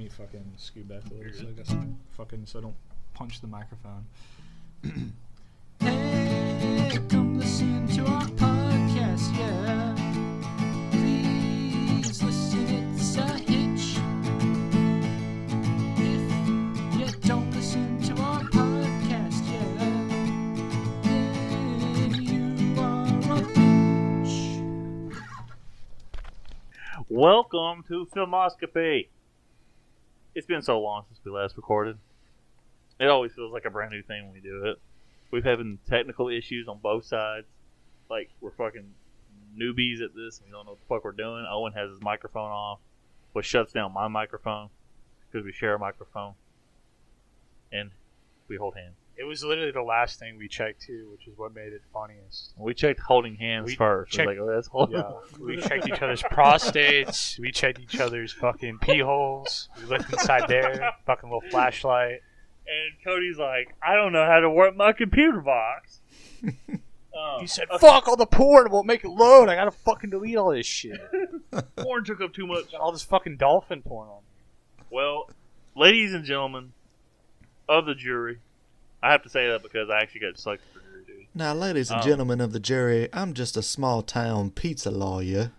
me fucking scoot back a little so I guess so I don't punch the microphone. Hey, come listen to our podcast, yeah. Please listen, it's a hitch. If you don't listen to our podcast, yeah, then you are a bitch. Welcome to Filmoscopy. It's been so long since we last recorded. It always feels like a brand new thing when we do it. We've having technical issues on both sides. Like, we're fucking newbies at this and we don't know what the fuck we're doing. Owen has his microphone off, which shuts down my microphone because we share a microphone. And we hold hands. It was literally the last thing we checked too, which is what made it funniest. We checked holding hands first. Checked, like, oh, that's holding. Yeah, we checked each other's prostates. We checked each other's fucking pee holes. We looked inside there, fucking little flashlight. And Cody's like, I don't know how to work my computer box. He said, fuck all the porn, it won't make it load. I gotta fucking delete all this shit. Porn took up too much. Got all this fucking dolphin porn on me. Well, ladies and gentlemen of the jury, I have to say that because I actually got selected for jury duty. Now, ladies and gentlemen of the jury, I'm just a small-town pizza lawyer.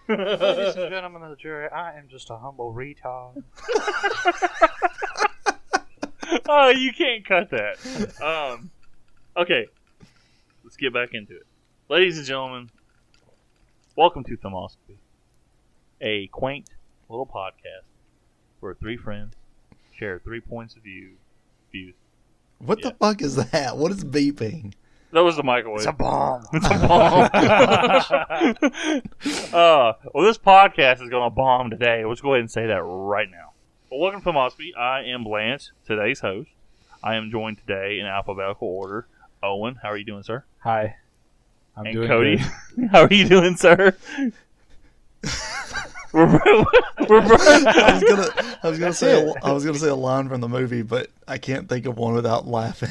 Ladies and gentlemen of the jury, I am just a humble retard. Oh, you can't cut that. Okay, let's get back into it. Ladies and gentlemen, welcome to Filmoscopy, a quaint little podcast where three friends share 3 points of views. What the fuck is that? What is beeping? That was the microwave. It's a bomb. It's a bomb. Well, this podcast is going to bomb today. Let's go ahead and say that right now. Well, welcome to Filmoscopy. I am Lance, today's host. I am joined today in alphabetical order. Owen, how are you doing, sir? Hi. I'm and doing Cody, good. how are you doing, sir? I was gonna say a line from the movie, but I can't think of one without laughing.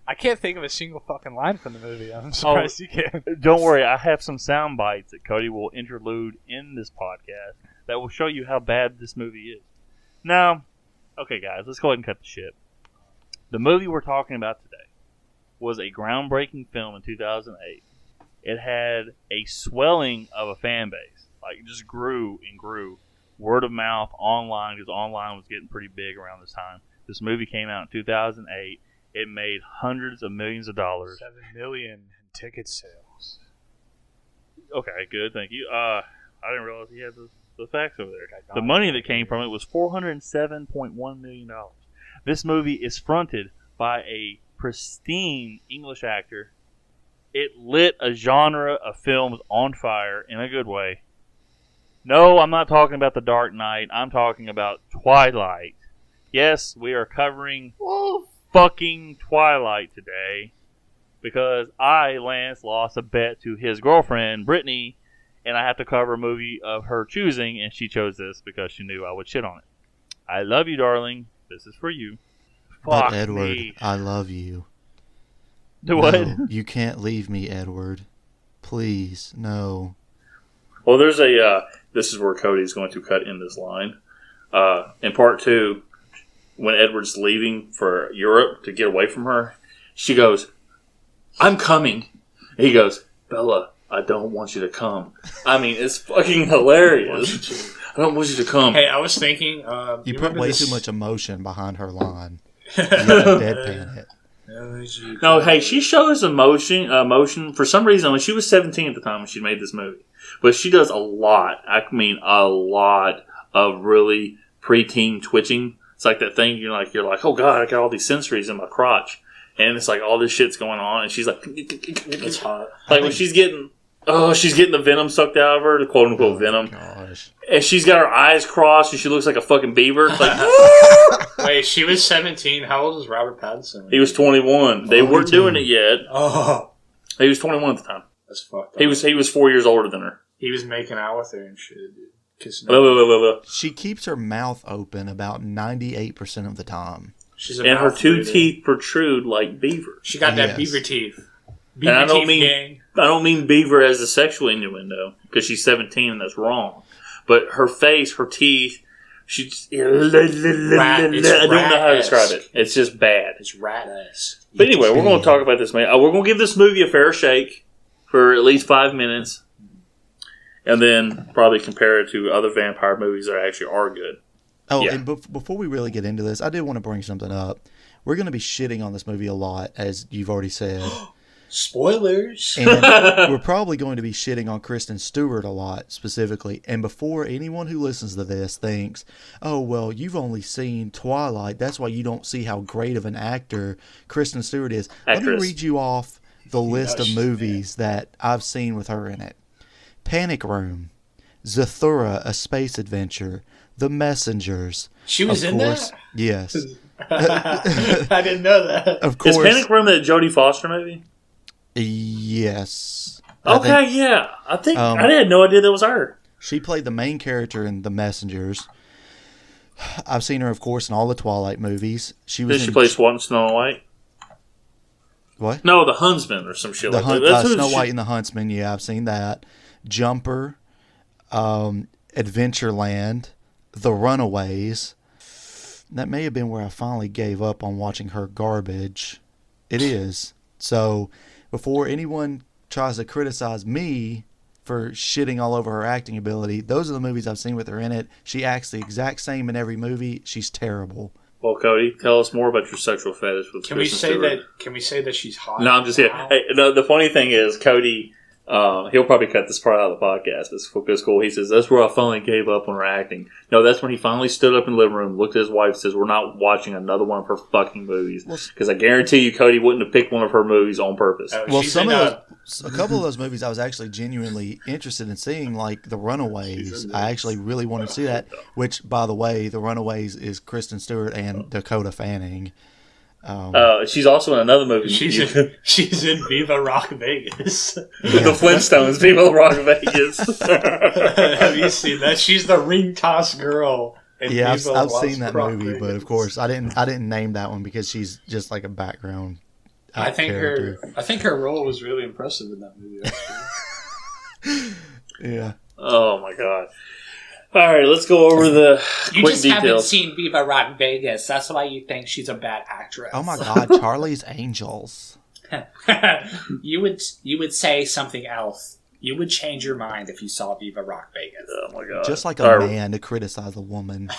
I can't think of a single fucking line from the movie. I'm surprised you can. Don't worry, I have some sound bites that Cody will interlude in this podcast that will show you how bad this movie is. Now, okay, guys, let's go ahead and cut the shit. The movie we're talking about today was a groundbreaking film in 2008. It had a swelling of a fan base. Like, it just grew and grew. Word of mouth online, because online was getting pretty big around this time. This movie came out in 2008. It made hundreds of millions of dollars. 7 million in ticket sales. Okay, good, thank you. I didn't realize he had the facts over there. The money that came from it was $407.1 million. This movie is fronted by a pristine English actor. It lit a genre of films on fire in a good way. No, I'm not talking about The Dark Knight. I'm talking about Twilight. Yes, we are covering fucking Twilight today because I, Lance, lost a bet to his girlfriend, Brittany, and I have to cover a movie of her choosing, and she chose this because she knew I would shit on it. I love you, darling. This is for you. But Fuck Edward, me. I love you. Do what? No, you can't leave me, Edward. Please, no. Well, there's a... this is where Cody's going to cut in this line. In part 2, when Edward's leaving for Europe to get away from her, she goes, I'm coming. And he goes, Bella, I don't want you to come. I mean, it's fucking hilarious. I don't want you to come. Hey, I was thinking... you put way too much emotion behind her line. You gotta deadpan it. No, hey, she shows emotion for some reason. When she was 17 at the time when she made this movie. But she does a lot. I mean, a lot of really preteen twitching. It's like that thing you're like, oh god, I got all these sensories in my crotch, and it's like all this shit's going on, and she's like, it's hot. Like when she's getting the venom sucked out of her, the quote unquote venom, Gosh. and she's got her eyes crossed, and she looks like a fucking beaver. Like, Wait, she was 17. How old was Robert Pattinson? he was 21. They weren't doing it yet. Oh, He was 21 at the time. that's fucked up. He was 4 years older than her. He was making out with her and shit, dude. She keeps her mouth open about 98% of the time. She's a And her mouth two breather. teeth protrude like beaver. She got that Yes. beaver teeth. And Beaver I don't teeth mean gang. I don't mean beaver as a sexual innuendo because she's 17 and that's wrong. But her face, her teeth, She's I don't know how to describe it. It's just bad. It's rat-ass. But anyway, we're going to talk about this, man. We're going to give this movie a fair shake for at least 5 minutes, and then probably compare it to other vampire movies that actually are good. Oh, yeah. And before we really get into this, I did want to bring something up. We're going to be shitting on this movie a lot, as you've already said. Spoilers. And we're probably going to be shitting on Kristen Stewart a lot, specifically. And before anyone who listens to this thinks, oh, well, you've only seen Twilight, that's why you don't see how great of an actor Kristen Stewart is. Let me read you off the list of movies that I've seen with her in it. Panic Room, Zathura, A Space Adventure, The Messengers. She was in that? Yes. I didn't know that. Of course. Is Panic Room that Jodie Foster movie? Yes. Okay, I think I had no idea that was her. She played the main character in The Messengers. I've seen her, of course, in all the Twilight movies. Did she play Snow White? What? No, the Huntsman or some shit like that. Snow White and the Huntsman, yeah, I've seen that. Jumper, Adventureland, The Runaways. That may have been where I finally gave up on watching her garbage. It is. So, before anyone tries to criticize me for shitting all over her acting ability, those are the movies I've seen with her in it. She acts the exact same in every movie. She's terrible. Well, Cody, tell us more about your sexual fetish with Kristen Stewart. Can we say that she's hot? No, I'm just here. Hey, no, the funny thing is, Cody, he'll probably cut this part out of the podcast. It's cool. He says, that's where I finally gave up on her acting. No, that's when he finally stood up in the living room, looked at his wife, and says, we're not watching another one of her fucking movies. Because I guarantee you, Cody wouldn't have picked one of her movies on purpose. Well, a couple of those movies I was actually genuinely interested in seeing, like The Runaways. I actually really wanted to see that, which, by the way, The Runaways is Kristen Stewart and Dakota Fanning. She's also in another movie. She's in Viva Rock Vegas. The Flintstones, Viva Rock Vegas. Have you seen that? She's the ring toss girl. Yeah, I've seen that movie, Vegas. But of course I didn't name that one because she's just like a background. I think her role was really impressive in that movie. Actually. Yeah. Oh my god. All right, let's go over the you quick just details. haven't seen Viva Rock Vegas. That's why you think she's a bad actress. Oh my god, Charlie's Angels. You would say something else. You would change your mind if you saw Viva Rock Vegas. Oh my god! Just like a man to criticize a woman.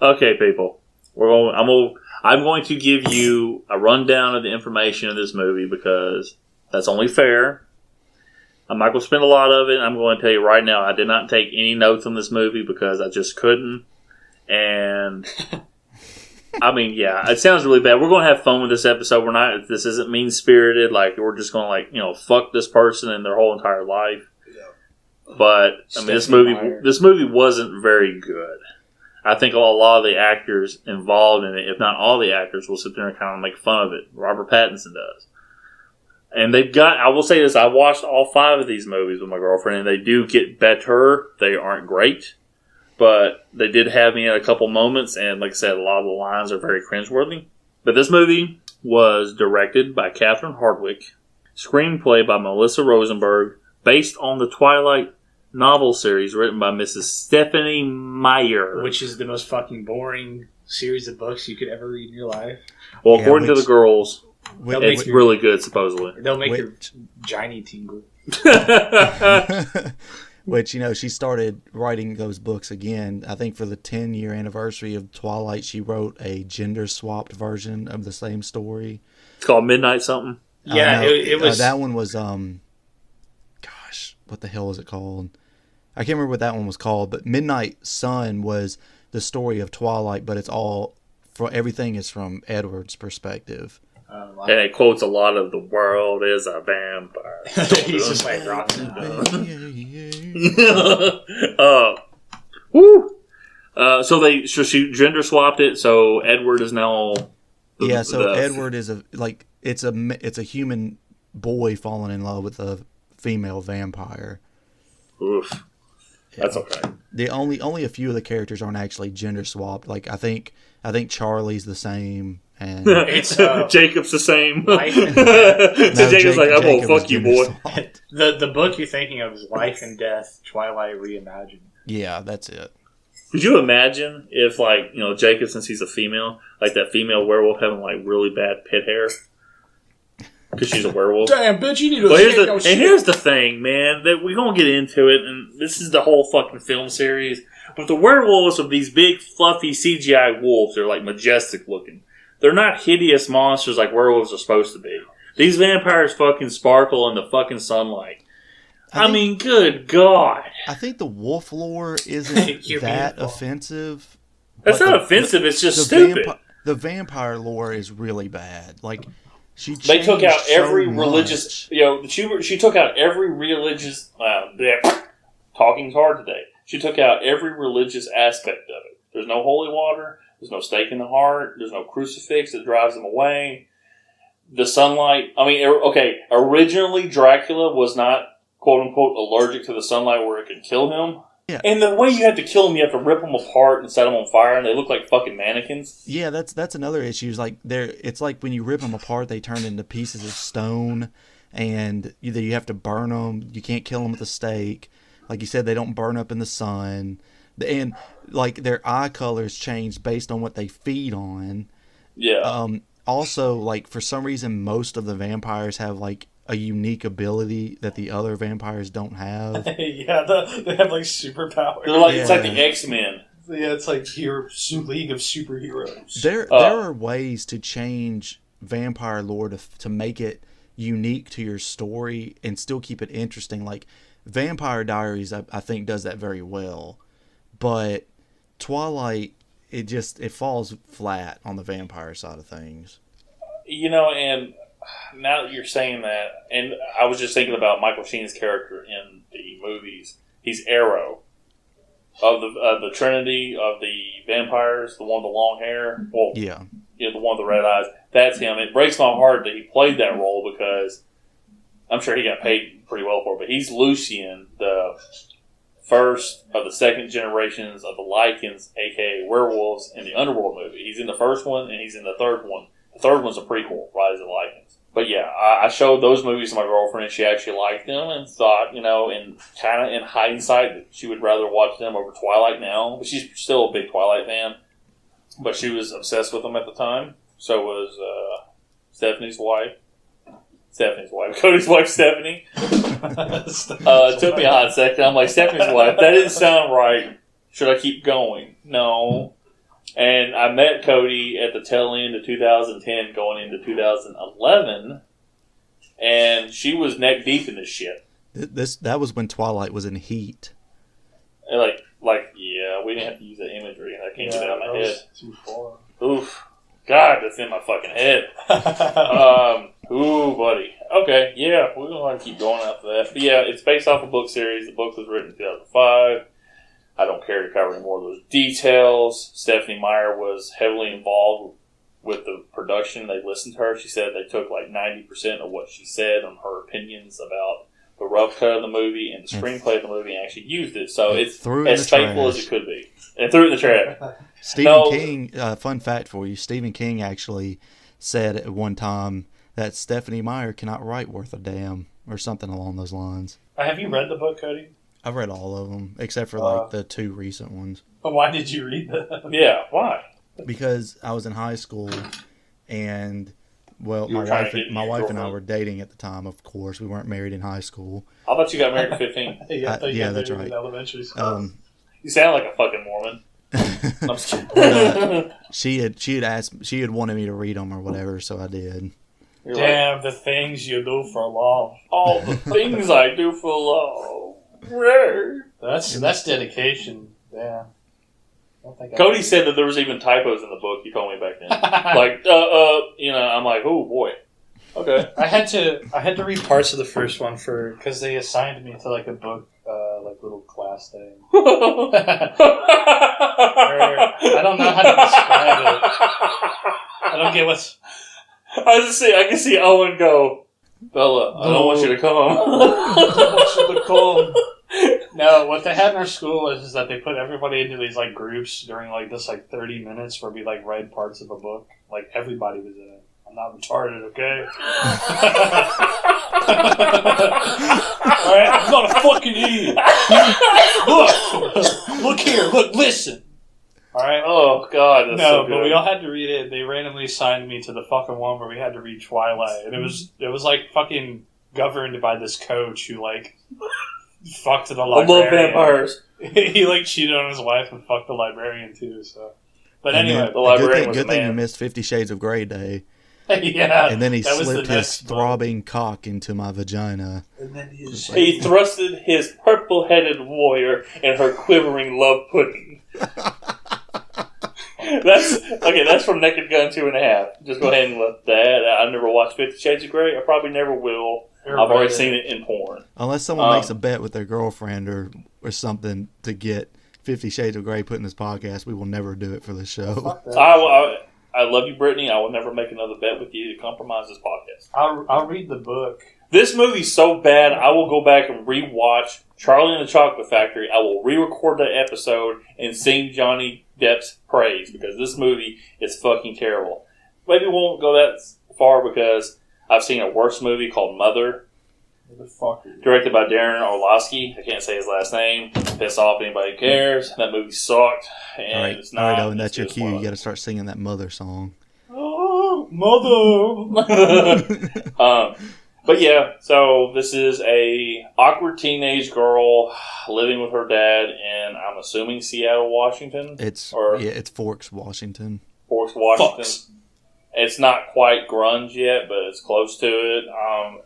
Okay, people, I'm going to give you a rundown of the information of this movie because that's only fair. I'm not going to spend a lot of it. I'm going to tell you right now, I did not take any notes on this movie because I just couldn't. And I mean, yeah, it sounds really bad. We're going to have fun with this episode. This isn't mean spirited. Like we're just going to fuck this person and their whole entire life. Yeah. But I mean, this movie wasn't very good. I think a lot of the actors involved in it, if not all the actors, will sit there and kind of make fun of it. Robert Pattinson does. And I will say this, I watched all 5 of these movies with my girlfriend, and they do get better. They aren't great, but they did have me at a couple moments, and like I said, a lot of the lines are very cringeworthy. But this movie was directed by Catherine Hardwicke, screenplay by Melissa Rosenberg, based on the Twilight novel series written by Mrs. Stephanie Meyer. Which is the most fucking boring series of books you could ever read in your life. Well, according to the girls... It's really good, supposedly. They'll make your giny tingle. Which, she started writing those books again. I think for the 10-year anniversary of Twilight, she wrote a gender-swapped version of the same story. It's called Midnight something? Yeah, it was... that one was, gosh, what the hell was it called? I can't remember what that one was called, but Midnight Sun was the story of Twilight, but everything is from Edward's perspective. And it quotes a lot of "the world is a vampire." He's just like rocking. Woo! So she gender swapped it. So Edward is now. Edward is it's a human boy falling in love with a female vampire. Oof. Yeah. That's okay. The only a few of the characters aren't actually gender swapped. Like I think Charlie's the same. And it's Jacob's the same. No, Jacob's like, I'm gonna fuck you, boy. The book you're thinking of is Life and Death, Twilight Reimagined. Yeah, that's it. Could you imagine if, like, you know, Jacob, since he's a female, like that female werewolf having like really bad pit hair because she's a werewolf? Damn, bitch, you need to. Well, here's the thing, man. That we're gonna get into it, and this is the whole fucking film series. But the werewolves are these big, fluffy CGI wolves. They're like majestic looking. They're not hideous monsters like werewolves are supposed to be. These vampires fucking sparkle in the fucking sunlight. I mean, good God. I think the wolf lore isn't that beautiful. offensive. That's not offensive. It's just stupid. The vampire lore is really bad. Like, they took out every so religious. You know, she took out every religious. Talking's hard today. She took out every religious aspect of it. There's no holy water. There's no stake in the heart. There's no crucifix that drives them away. The sunlight. I mean, okay. Originally, Dracula was not, quote unquote, allergic to the sunlight where it could kill him. Yeah. And the way you have to kill them, you have to rip them apart and set them on fire, and they look like fucking mannequins. Yeah, that's another issue. It's like when you rip them apart, they turn into pieces of stone, and either you have to burn them. You can't kill them with a stake. Like you said, they don't burn up in the sun, and like their eye colors change based on what they feed on. Yeah. Also, like for some reason, most of the vampires have like a unique ability that the other vampires don't have. Yeah, they have like superpowers. They're like, it's like the X-Men. Yeah, it's like League of Superheroes. There are ways to change vampire lore to make it unique to your story and still keep it interesting. Like Vampire Diaries, I think does that very well, but Twilight, it falls flat on the vampire side of things. You know, and now that you're saying that, and I was just thinking about Michael Sheen's character in the movies. He's Arrow of the Trinity of the vampires, the one with the long hair. Well, yeah, the one with the red eyes. That's him. It breaks my heart that he played that role because I'm sure he got paid pretty well for it. But he's Lucian, the first of the second generations of the Lycans, aka werewolves, in the Underworld movie. He's in the first one and he's in the third one. The third one's a prequel, Rise of the Lycans. But yeah, I showed those movies to my girlfriend and she actually liked them and thought, you know, in hindsight, that she would rather watch them over Twilight now. But she's still a big Twilight fan. But she was obsessed with them at the time. So was Stephanie's wife. Cody's wife, Stephanie. It took me a hot second. I'm like, Stephanie's wife, that didn't sound right. Should I keep going? No. And I met Cody at the tail end of 2010 going into 2011, and she was neck deep in this shit. That was when Twilight was in heat. And yeah, we didn't have to use that imagery. I can't get it out of my head. Too far. Oof. God, that's in my fucking head. Ooh, buddy. Okay, yeah, we're going to keep going after that. But yeah, it's based off a book series. The book was written in 2005. I don't care to cover any more of those details. Stephanie Meyer was heavily involved with the production. They listened to her. She said they took like 90% of what she said on her opinions about the rough cut of the movie and the screenplay of the movie and actually used it. So it's as faithful as it could be. And threw it in the trash. Stephen King, fun fact for you, Stephen King actually said at one time that Stephanie Meyer cannot write worth a damn or something along those lines. Have you read the book, Cody? I've read all of them, except for like the two recent ones. But why did you read them? Yeah, why? Because I was in high school, and well, my wife and I were dating at the time. Of course, we weren't married in high school. I thought you got married at 15. Yeah, that's right. In elementary school. You sound like a fucking Mormon. I'm just kidding. she had wanted me to read them or whatever, so I did. Damn, the things you do for love. All the things I do for love. That's dedication. Yeah. Cody said that there was even typos in the book. He told me back then. I'm like, oh boy. Okay. I had to read parts of the first one because they assigned me to like a book, like little class thing. I don't know how to describe it. I don't get what's. I can see Owen go, Bella, I don't want you to come. I don't want you to come. No, what they had in our school is that they put everybody into these like groups during like this like 30 minutes where we like read parts of a book. Like everybody was in it. I'm not retarded, okay? Alright, I'm not a fucking idiot. Look here, look, listen. Alright? Oh, God. That's No, so but good. we all had to read it. They randomly assigned me to the fucking one where we had to read Twilight. And it was like fucking governed by this coach who, like, fucked the I love librarian. vampires. He, like, cheated on his wife and fucked the librarian, too, so. But And anyway, then, the librarian good was thing, a good thing you man. missed 50 Shades of Grey Day. yeah. And then he that was the slipped his next book. throbbing cock into my vagina. And then his He thrusted his purple-headed warrior in her quivering love pudding. That's from Naked Gun 2.5. Just go ahead and let that. I've never watched 50 Shades of Grey. I probably never will. I've already seen it in porn. Unless someone makes a bet with their girlfriend or something to get 50 Shades of Grey put in this podcast, we will never do it for the show. I love you, Brittany. I will never make another bet with you to compromise this podcast. I'll read the book. This movie's so bad, I will go back and rewatch Charlie and the Chocolate Factory. I will re-record that episode and sing Johnny Depp's praise because this movie is fucking terrible. Maybe we won't go that far because I've seen a worse movie called Mother, directed by Darren Orlowski. I can't say his last name. Piss off anybody who cares. That movie sucked, and it's not. All right, Owen, as that's your good as cue. You one. got to start singing that Mother song. Oh, Mother. But yeah, so this is a awkward teenage girl living with her dad in, I'm assuming, Seattle, Washington. It's Forks, Washington. Forks, Washington. Fox. It's not quite grunge yet, but it's close to it.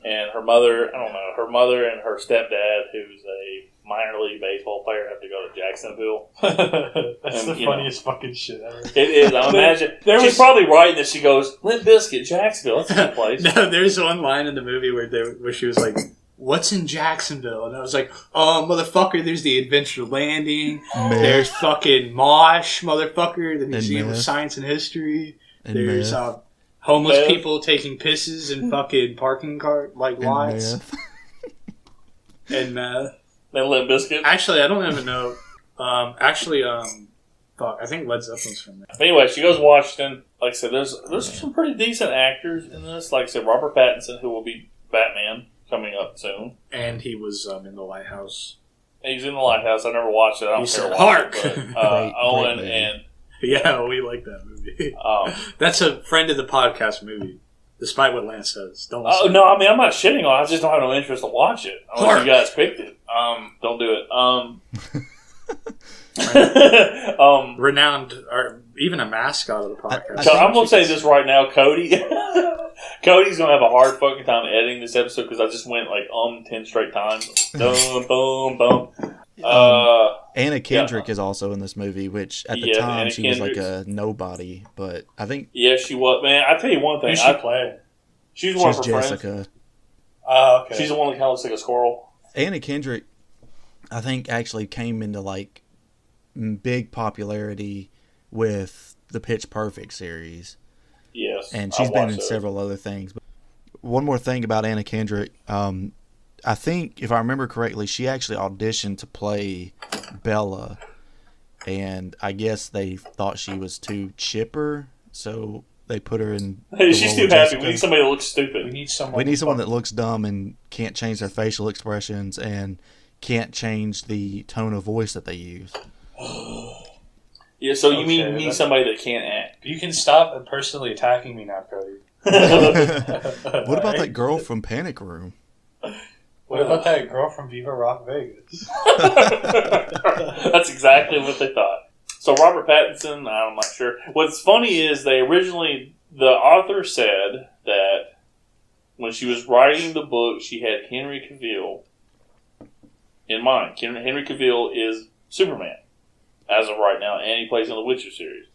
And her mother, her mother and her stepdad, who's a minor league baseball player, have to go to Jacksonville. That's And, the funniest fucking shit ever. It is. I imagine she's probably right that she goes, Limp Bizkit, Jacksonville. That's a good place. No, there's one line in the movie where she was like, "What's in Jacksonville?" And I was like, "Oh, motherfucker! There's the Adventure Landing. Meth. There's fucking Mosh, motherfucker. The Museum of meth. Science and History. And There's meth. homeless Meth. people taking pisses in fucking parking cart And lots meth. and Then Limp Bizkit. Actually, I don't even know. Fuck, I think Led Zeppelin's from there. Anyway, she goes to Washington. Like I said, there's some pretty decent actors in this. Like I said, Robert Pattinson, who will be Batman, coming up soon. And he was in The Lighthouse. He's in The Lighthouse. I never watched it. I don't He care said, to watch "Hark!" it. But, Great Owen movie. and Yeah, we like that movie. um, That's a friend of the podcast movie, despite what Lance says. Don't oh listen. no, I mean I'm not shitting on it. I just don't have no interest to watch it. Unless Hark! you guys picked it. Don't do it. Renowned, or even a mascot of the podcast. So I'm gonna say this right now, Cody. Cody's gonna have a hard fucking time editing this episode because I just went like 10 straight times. Boom, boom, boom. Anna Kendrick is also in this movie, which at the Yeah, time Anna she was like Kendrick's- a nobody, but I think Yeah, she was. Man, I tell you one thing. Who she play? She's one she's of her friends. Jessica. Oh, okay. She's the one that kind of looks like a squirrel. Anna Kendrick, I think, actually came into like big popularity with the Pitch Perfect series, Yes, and I she's been watched in those. several other things. But one more thing about Anna Kendrick, I think if I remember correctly, she actually auditioned to play Bella, and I guess they thought she was too chipper, so they put her in. Hey, the she's role too of happy. Jessica. We need somebody that looks We stupid. need someone. We need someone that looks dumb and can't change their facial expressions and can't change the tone of voice that they use. Yeah, so you Okay, mean you need that's- somebody that can't act? You can stop personally attacking me now, Cody. What about that girl from Panic Room? What about that girl from Viva Rock Vegas? That's exactly what they thought. So Robert Pattinson, I'm not sure. What's funny is the author said that when she was writing the book, she had Henry Cavill in mind. Henry Cavill is Superman as of right now, and he plays in the Witcher series.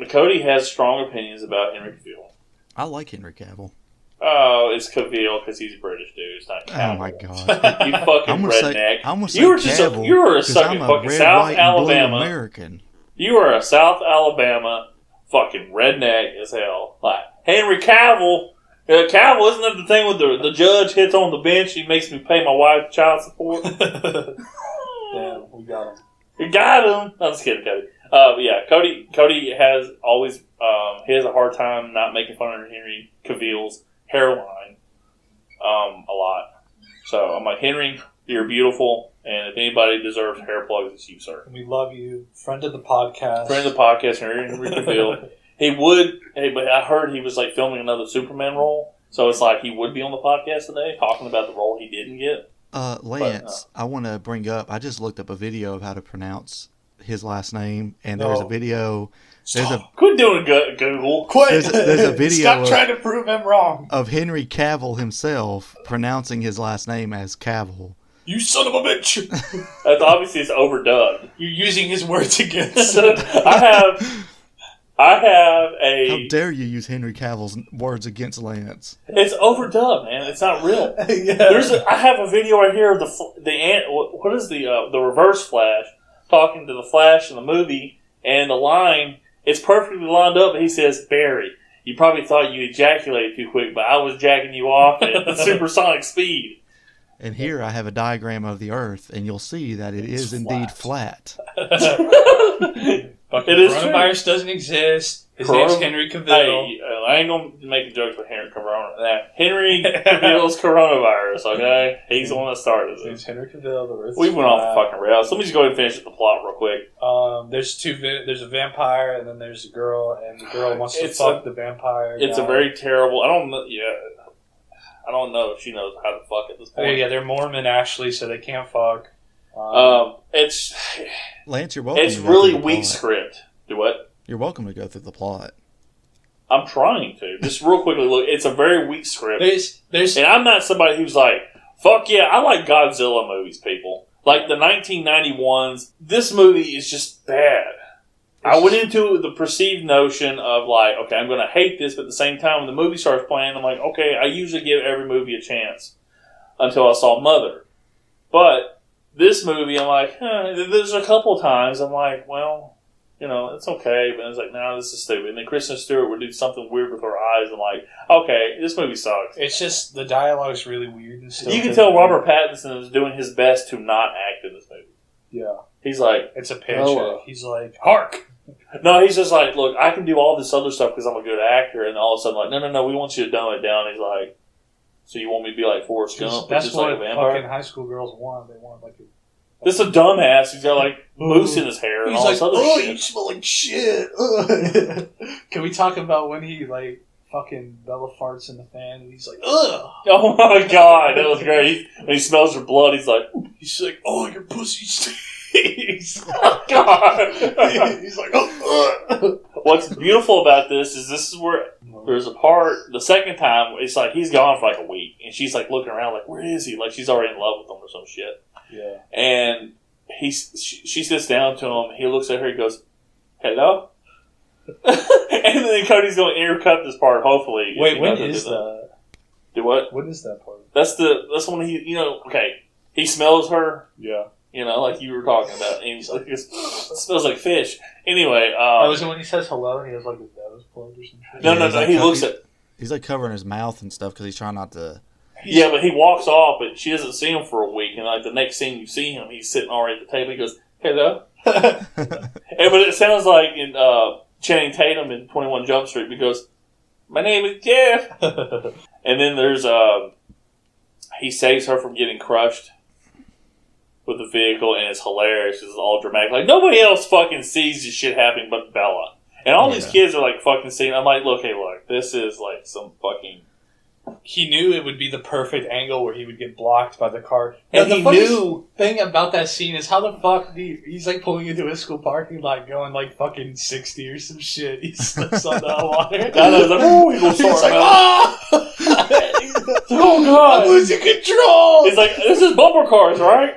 Cody has strong opinions about Henry Cavill. I like Henry Cavill. Oh, it's Cavill because he's British, dude. It's not Cavill. Oh my god! You fucking I'm gonna redneck. say You were just Cavill you were a 'cause sucking I'm a fucking red, South white, and blue Alabama. American. You are a South Alabama fucking redneck as hell. Like Henry Cavill. Cavill, isn't that the thing with the judge hits on the bench? He makes me pay my wife child support. Yeah, we got him. You got him. I'm just kidding, Cody. Yeah, Cody has always he has a hard time not making fun of Henry Cavill's hairline a lot. So I'm like, Henry, you're beautiful, and if anybody deserves hair plugs, it's you, sir. We love you, friend of the podcast. Henry Cavill. He would, but I heard he was like filming another Superman role, so it's like he would be on the podcast today talking about the role he didn't get. Lance, I want to bring up. I just looked up a video of how to pronounce his last name, and there's a video. Quit doing Google. Quit. There's a video. Stop trying to prove him wrong. Of Henry Cavill himself pronouncing his last name as Cavill. You son of a bitch! That's obviously it's overdubbed. You're using his words against. I have a. How dare you use Henry Cavill's words against Lance? It's overdubbed, man. It's not real. Yeah. I have a video right here of what is the Reverse Flash talking to the Flash in the movie, and the line. It's perfectly lined up, but he says, Barry, you probably thought you ejaculated too quick, but I was jacking you off at supersonic speed. And here I have a diagram of the Earth, and you'll see that it's indeed flat. Coronavirus doesn't exist. His name's Henry Cavill. Hey, I ain't going to make jokes with Henry Cavill's coronavirus, okay? He's the one that started His name's it. Henry Cavill. We went off the fucking rails. Let me just go ahead and finish the plot real quick. There's a vampire, and then there's a girl, and the girl wants to fuck the vampire. It's a very terrible... I don't know if she knows how to fuck at this point. Oh, yeah, they're Mormon, actually, so they can't fuck. It's Lance, you're welcome. It's really weak script. Do what? You're welcome to go through the plot. I'm trying to. Just real quickly, look, it's a very weak script. There's and I'm not somebody who's like, fuck yeah, I like Godzilla movies, people. Like the 1991s, this movie is just bad. I went into the perceived notion of like, okay, I'm going to hate this, but at the same time, when the movie starts playing, I'm like, okay, I usually give every movie a chance until I saw Mother. But this movie, I'm like, there's a couple of times I'm like, well, you know, it's okay, but it's like, no, this is stupid. And then Kristen Stewart would do something weird with her eyes, and like, okay, this movie sucks. It's just the dialogue's really weird and stuff. You can tell Robert Pattinson is doing his best to not act in this movie. Yeah, he's like, it's a paycheck. He's like, hark. No, he's just like, look, I can do all this other stuff because I'm a good actor, and all of a sudden, like, no, we want you to dumb it down. He's like, so you want me to be like Forrest Gump? That's just what like a vampire? fucking high school girls want. They want like a. This is a dumbass. He's got like mousse in his hair and He's all like, this other oh, shit. you smell like shit. Can we talk about when he like fucking Bella farts in the fan and he's like, ugh. Oh my god, that was great. When he smells her blood, he's like, he's like, oh, your pussy stinks. oh god. He's like, oh. What's beautiful about this is where there's a part, the second time, it's like he's gone for like a week, and she's like looking around like, where is he? Like she's already in love with him or some shit. Yeah. And she sits down to him, he looks at her, he goes, hello? And then Cody's going to intercut this part, hopefully. Wait, when is that? Do what? What is that part? That's when he, okay, he smells her. Yeah. Like you were talking about. And he's like, it smells like fish. Anyway. Is it when he says hello and he has like his nose plugged or some shit? No, he looks at. He's like covering his mouth and stuff because he's trying not to. Yeah, but he walks off, but she doesn't see him for a week. And like the next scene you see him, he's sitting already at the table. He goes, hello. But it sounds like in Channing Tatum in 21 Jump Street because my name is Jeff. And then there's he saves her from getting crushed with the vehicle, and it's hilarious. It's all dramatic. Like nobody else fucking sees this shit happening but Bella. And all these kids are like fucking seeing. I'm like, look, this is like some fucking. He knew it would be the perfect angle where he would get blocked by the car. And the he knew thing about that scene is how the fuck he's like pulling into a school parking lot going like fucking 60 or some shit. He slips on the water. Like, oh, he goes like, oh! Oh god, I'm losing control. He's like, this is bumper cars, right?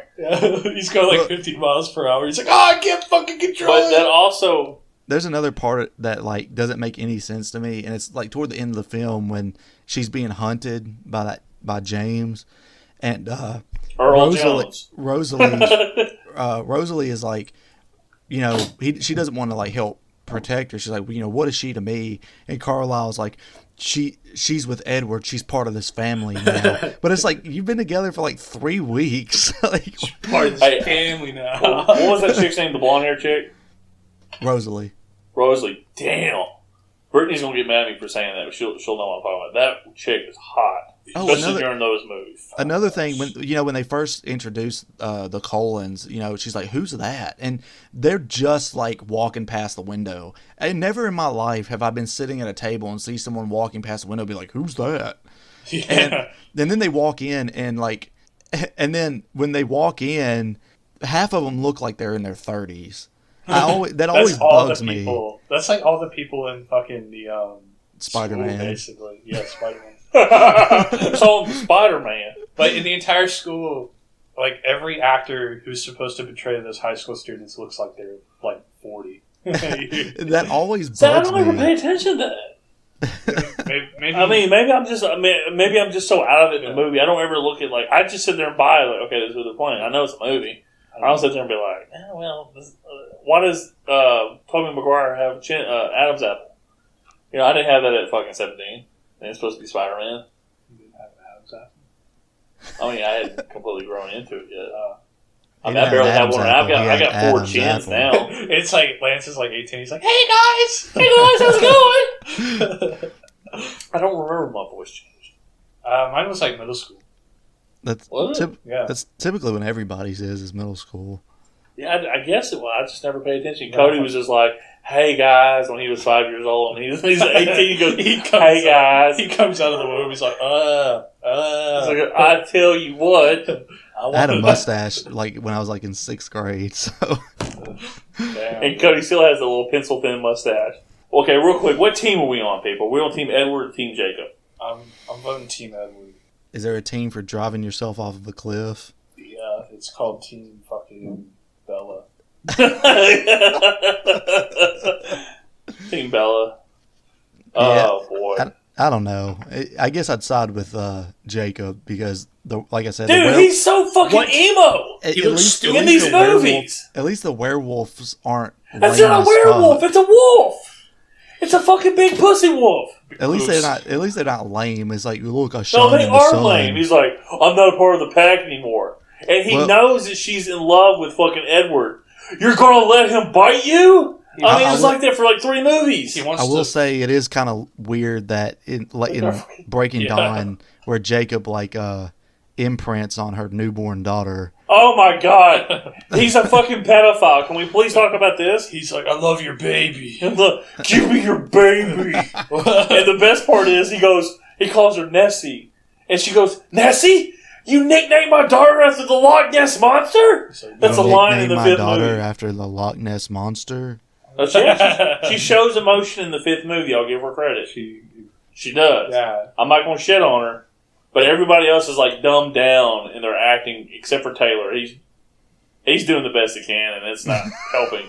He's going like 50 miles per hour. He's like, oh, I can't fucking control it. But that also. There's another part that like doesn't make any sense to me, and it's like toward the end of the film when she's being hunted by James, and Rosalie is like, she doesn't want to like help protect her. She's like, what is she to me? And Carlisle's like, she's with Edward. She's part of this family now. But it's like you've been together for like 3 weeks. Like, part of this family now. What was that chick's name? The blonde hair chick. Rosalie. Rosalie, damn. Brittany's gonna get mad at me for saying that, but she'll know what I'm talking about. That chick is hot, especially during those movies. Another thing, when they first introduced the Colons, she's like, "Who's that?" And they're just like walking past the window. And never in my life have I been sitting at a table and see someone walking past the window and be like, "Who's that?" Yeah. And then they walk in and then when they walk in, half of them look like they're in their 30s. That always bugs me. That's like all the people in fucking the Spider-Man. school, basically. Yeah, Spider-Man. It's all Spider-Man. But in the entire school, like every actor who's supposed to portray those high school students looks like they're like 40. That always bugs So I don't ever me. pay attention to that. Maybe I'm just so out of it in the movie. I don't ever look at I just sit there and buy okay, this is what they're playing. I know it's a movie. I don't sit there and be like, why does Tobey Maguire have Adam's apple? I didn't have that at fucking 17. And it's supposed to be Spider-Man. You didn't have Adam's apple? I mean, I hadn't completely grown into it yet. I didn't barely have have one. Adam's I got apple. 4 He chins had Adam's now. It's like Lance is like 18. He's like, "Hey guys, how's it going?" I don't remember my voice changed. Mine was like middle school. That's Was it? Yeah. that's typically when everybody's is middle school. Yeah, I guess it was. I just never paid attention. Cody was just like, "Hey guys," when he was 5 years old, and he's 18. He goes, "Hey guys." He comes out of the womb. He's like, He's like, I tell you what. I had a mustache when I was in 6th grade. So Damn. And Cody still has a little pencil thin mustache. Okay, real quick, what team are we on, people? We're on Team Edward or Team Jacob? I'm voting Team Edward. is there a team for driving yourself off of a cliff? Yeah, it's called Team fucking Bella. Team Bella. Yeah. Oh boy, I don't know. I guess I'd side with Jacob because, like I said, dude, he's so fucking emo He looks stupid in these movies. At least the werewolves aren't. That's lame not a as werewolf. fuck. It's a wolf. It's a fucking big pussy wolf. At least they're not. At least they're not lame. It's like, look, I No, shone they in the are sun. lame. He's like, I'm not a part of the pack anymore. And he knows that she's in love with fucking Edward. You're going to let him bite you? I mean, it's like that for 3 movies. He wants I will to. say it is kind of weird that in Breaking Yeah. Dawn, where Jacob imprints on her newborn daughter. Oh my god. He's a fucking pedophile. Can we please talk about this? He's like, I love your baby. And look, give me your baby. And the best part is, he calls her Nessie. And she goes, Nessie? You nicknamed my daughter after the Loch Ness Monster? That's a line in the 5th my daughter movie. after the Loch Ness monster. She shows emotion in the 5th movie. I'll give her credit. She does. Yeah. I'm not going to shit on her. But everybody else is dumbed down in their acting, except for Taylor. He's doing the best he can, and it's not helping.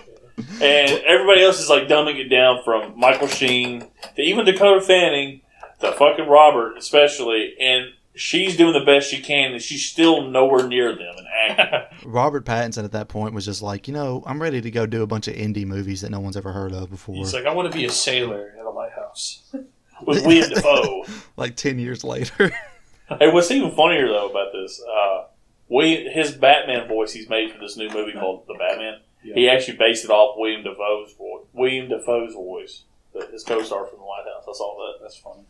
And everybody else is dumbing it down, from Michael Sheen to even Dakota Fanning to fucking Robert, especially. And she's doing the best she can, and she's still nowhere near them in acting. Robert Pattinson at that point was just like, I'm ready to go do a bunch of indie movies that no one's ever heard of before. He's like, I want to be a sailor at a lighthouse. With William Dafoe. 10 years later. Hey, what's even funnier though about this? His Batman voice he's made for this new movie called The Batman. Yeah. He actually based it off William Dafoe's voice, his co-star from The Lighthouse. I saw that. That's funny.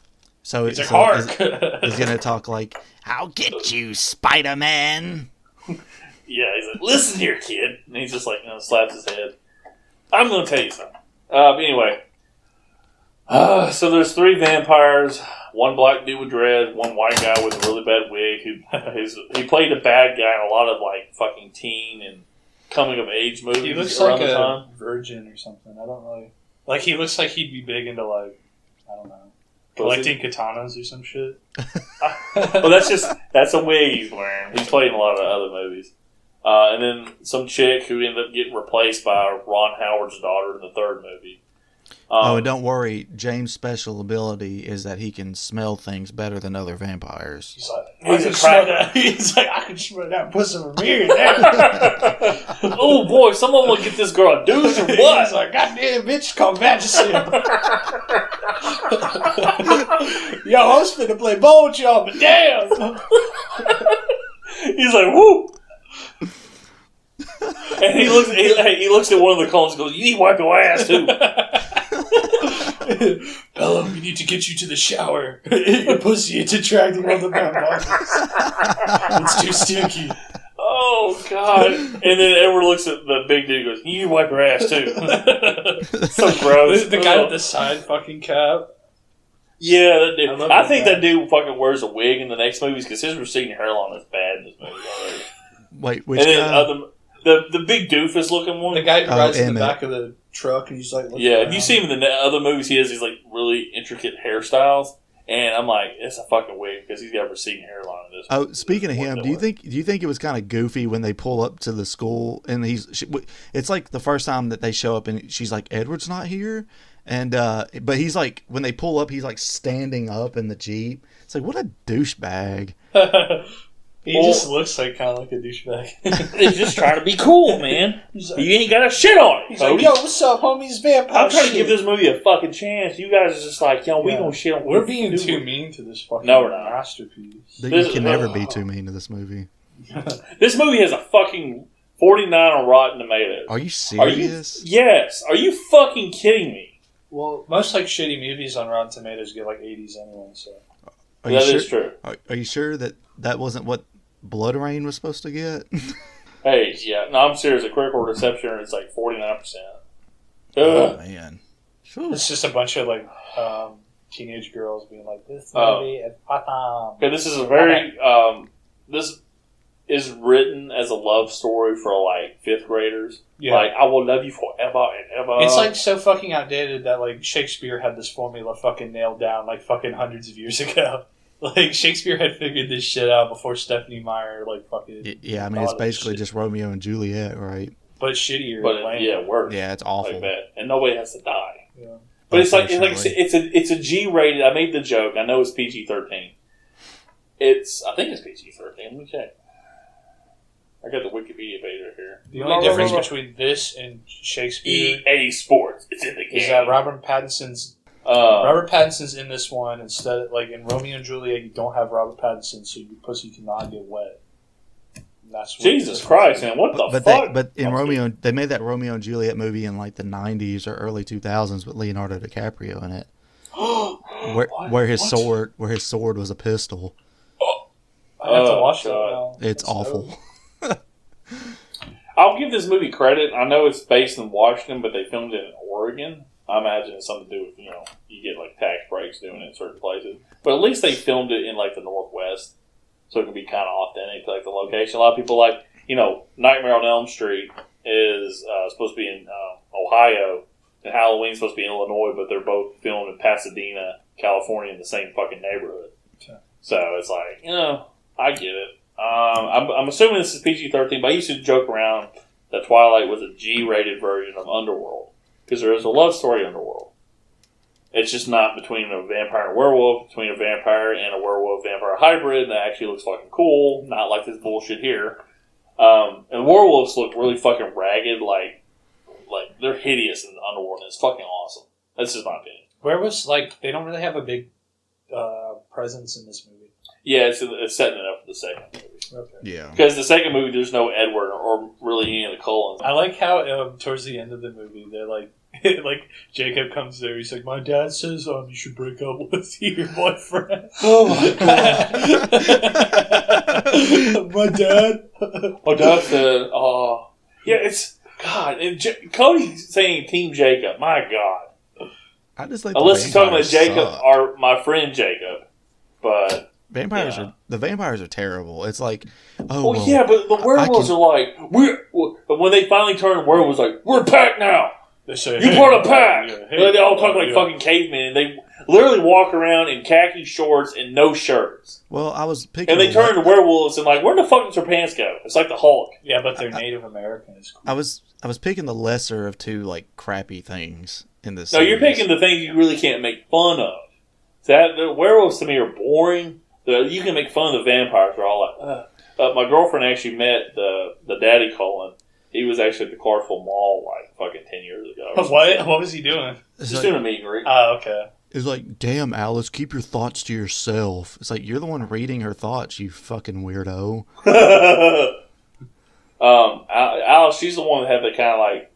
So he's like, he's gonna talk like, "I'll get you, Spider-Man." Yeah, he's like, "Listen here, kid," and he's just slaps his head. I'm gonna tell you something. But anyway. So there's 3 vampires, 1 black dude with dreads, 1 white guy with a really bad wig. He played a bad guy in a lot of fucking teen and coming of age movies. He looks around like the a time. virgin or something. I don't really he looks like he'd be big into I don't know, collecting katanas or some shit. Well, that's a wig he's wearing. He's played in a lot of other movies. And then some chick who ended up getting replaced by Ron Howard's daughter in the 3rd movie. And don't worry, James' special ability is that he can smell things better than other vampires. He's like, I can smell that. He's like, I can smell that pussy from here now. Oh boy, someone will get this girl a douche or what? He's like, goddamn bitch, called Madison. Yo, I was finna play ball with y'all, but damn. He's like, woo. And he looks at one of the colons and goes, "You need to wipe your ass too." Bella, we need to get you to the shower. Your pussy, it's attracting all the vampires. It's too stinky. Oh, God. And then Edward looks at the big dude and goes, "You need to wipe your ass too." So gross. The guy with the side fucking cap. Yeah, that dude. I think guy. that dude fucking wears a wig in the next movies because his receding hairline is bad in this movie already. Wait, which And then guy? the big doofus looking one. The guy who rides in the Emmett. back of the truck and he's like, looking Yeah, if around. you see him in the other movies, he has these like really intricate hairstyles, and I'm like, it's a fucking wig because he's got a receding hairline in this. Oh, speaking of him, do you think it was kind of goofy when they pull up to the school and it's like the first time that they show up and she's like, Edward's not here, and but he's like, when they pull up, he's like standing up in the Jeep. It's like, what a douchebag. He just looks like kind of like a douchebag. He's just trying to be cool, man. He's like, You ain't got a shit on it. he's like, yo, what's up, homies? Vampire I'm trying to shit. give this movie a fucking chance. You guys are just like, yo, we Yeah. gonna shit on. We're being too mean to this fucking No, we're not. masterpiece. You can never be too mean to this movie. This movie has a fucking 49 on Rotten Tomatoes. Are you Are you? serious? Yes. Are you fucking kidding me? Well, most like shitty movies on Rotten Tomatoes get like 80s anyway. So Are you That sure? is true. Are you sure that wasn't what Blood Rain was supposed to get? Hey, yeah. No, I'm serious. A critical reception is like 49%. Oh man. Phew. it's just a bunch of like teenage girls being like, "This Oh. movie is awesome." Okay, this is a very this is written as a love story for like fifth graders. Yeah. Like, I will love you forever and ever. It's like so fucking outdated that like Shakespeare had this formula fucking nailed down like fucking hundreds of years ago. Like Shakespeare had figured this shit out before Stephanie Meyer like fucking. Yeah, I mean, it's thought of this basically shit. just Romeo and Juliet, right? But shittier. but and lame. yeah, worse. Yeah, it's awful. Like that, and nobody has to die. Yeah. But it's like I said, Unfortunately. it's a G rated. I made the joke. I know it's PG-13. I think it's PG-13. Let me check. I got the Wikipedia page right here. The only difference between this and Shakespeare EA Sports. It's in the game. is that Robert Pattinson's in this one instead of, like in Romeo and Juliet you don't have Robert Pattinson, so your pussy cannot get wet. And that's what Jesus Christ, man! What the But fuck? but in Romeo, they made that Romeo and Juliet movie in like the 90s or early 2000s with Leonardo DiCaprio in it, where his sword was a pistol. I have to watch that God. now. It's awful. I'll give this movie credit. I know it's based in Washington, but they filmed it in Oregon. I imagine it's something to do with, you get like tax breaks doing it in certain places. But at least they filmed it in like the Northwest, so it can be kind of authentic to like the location. A lot of people like, Nightmare on Elm Street is supposed to be in Ohio, and Halloween's supposed to be in Illinois, but they're both filmed in Pasadena, California, in the same fucking neighborhood. Okay. So it's like, I get it. I'm assuming this is PG-13, but I used to joke around that Twilight was a G-rated version of Underworld, because there is a love story in Underworld. It's just not between a vampire and a werewolf, between a vampire and a werewolf-vampire hybrid that actually looks fucking cool, not like this bullshit here. And the werewolves look really fucking ragged, like they're hideous in the Underworld, and it's fucking awesome. That's just my opinion. Where was they don't really have a big presence in this movie. Yeah, it's setting it up for the second movie. Okay. Yeah. Because the second movie, there's no Edward or really any of the Cullens. I like how towards the end of the movie they're like like Jacob comes there, he's like, my dad says you should break up with your boyfriend. Oh my god. My dad. My dad said, yeah, it's, God, and Cody saying Team Jacob, my God. I just like Unless you're talking about vampires Jacob suck. or my friend Jacob. But, Vampires yeah. the vampires are terrible. It's like, well, yeah, but the werewolves are like, but when they finally turn werewolves, like, we're a pack now. They say, You part of a pack. Yeah, hey, They all talk like fucking cavemen, and they literally walk around in khaki shorts and no shirts. Well, I was picking. And they turn into werewolves and like, where the fuck does their pants go? It's like the Hulk. Yeah, but they're Native American. It's cool. I was picking the lesser of two like crappy things in this. No, you're series. picking the things you really can't make fun of. The werewolves to me are boring. You can make fun of the vampires. They're all like, my girlfriend actually met the daddy Cullen. He was actually at the Clarksville Mall like fucking 10 years ago. What was he doing? Just doing a meet and greet. Oh, okay. It's like, damn, Alice, keep your thoughts to yourself. It's like, you're the one reading her thoughts, you fucking weirdo. Alice, she's the one that had the kind of like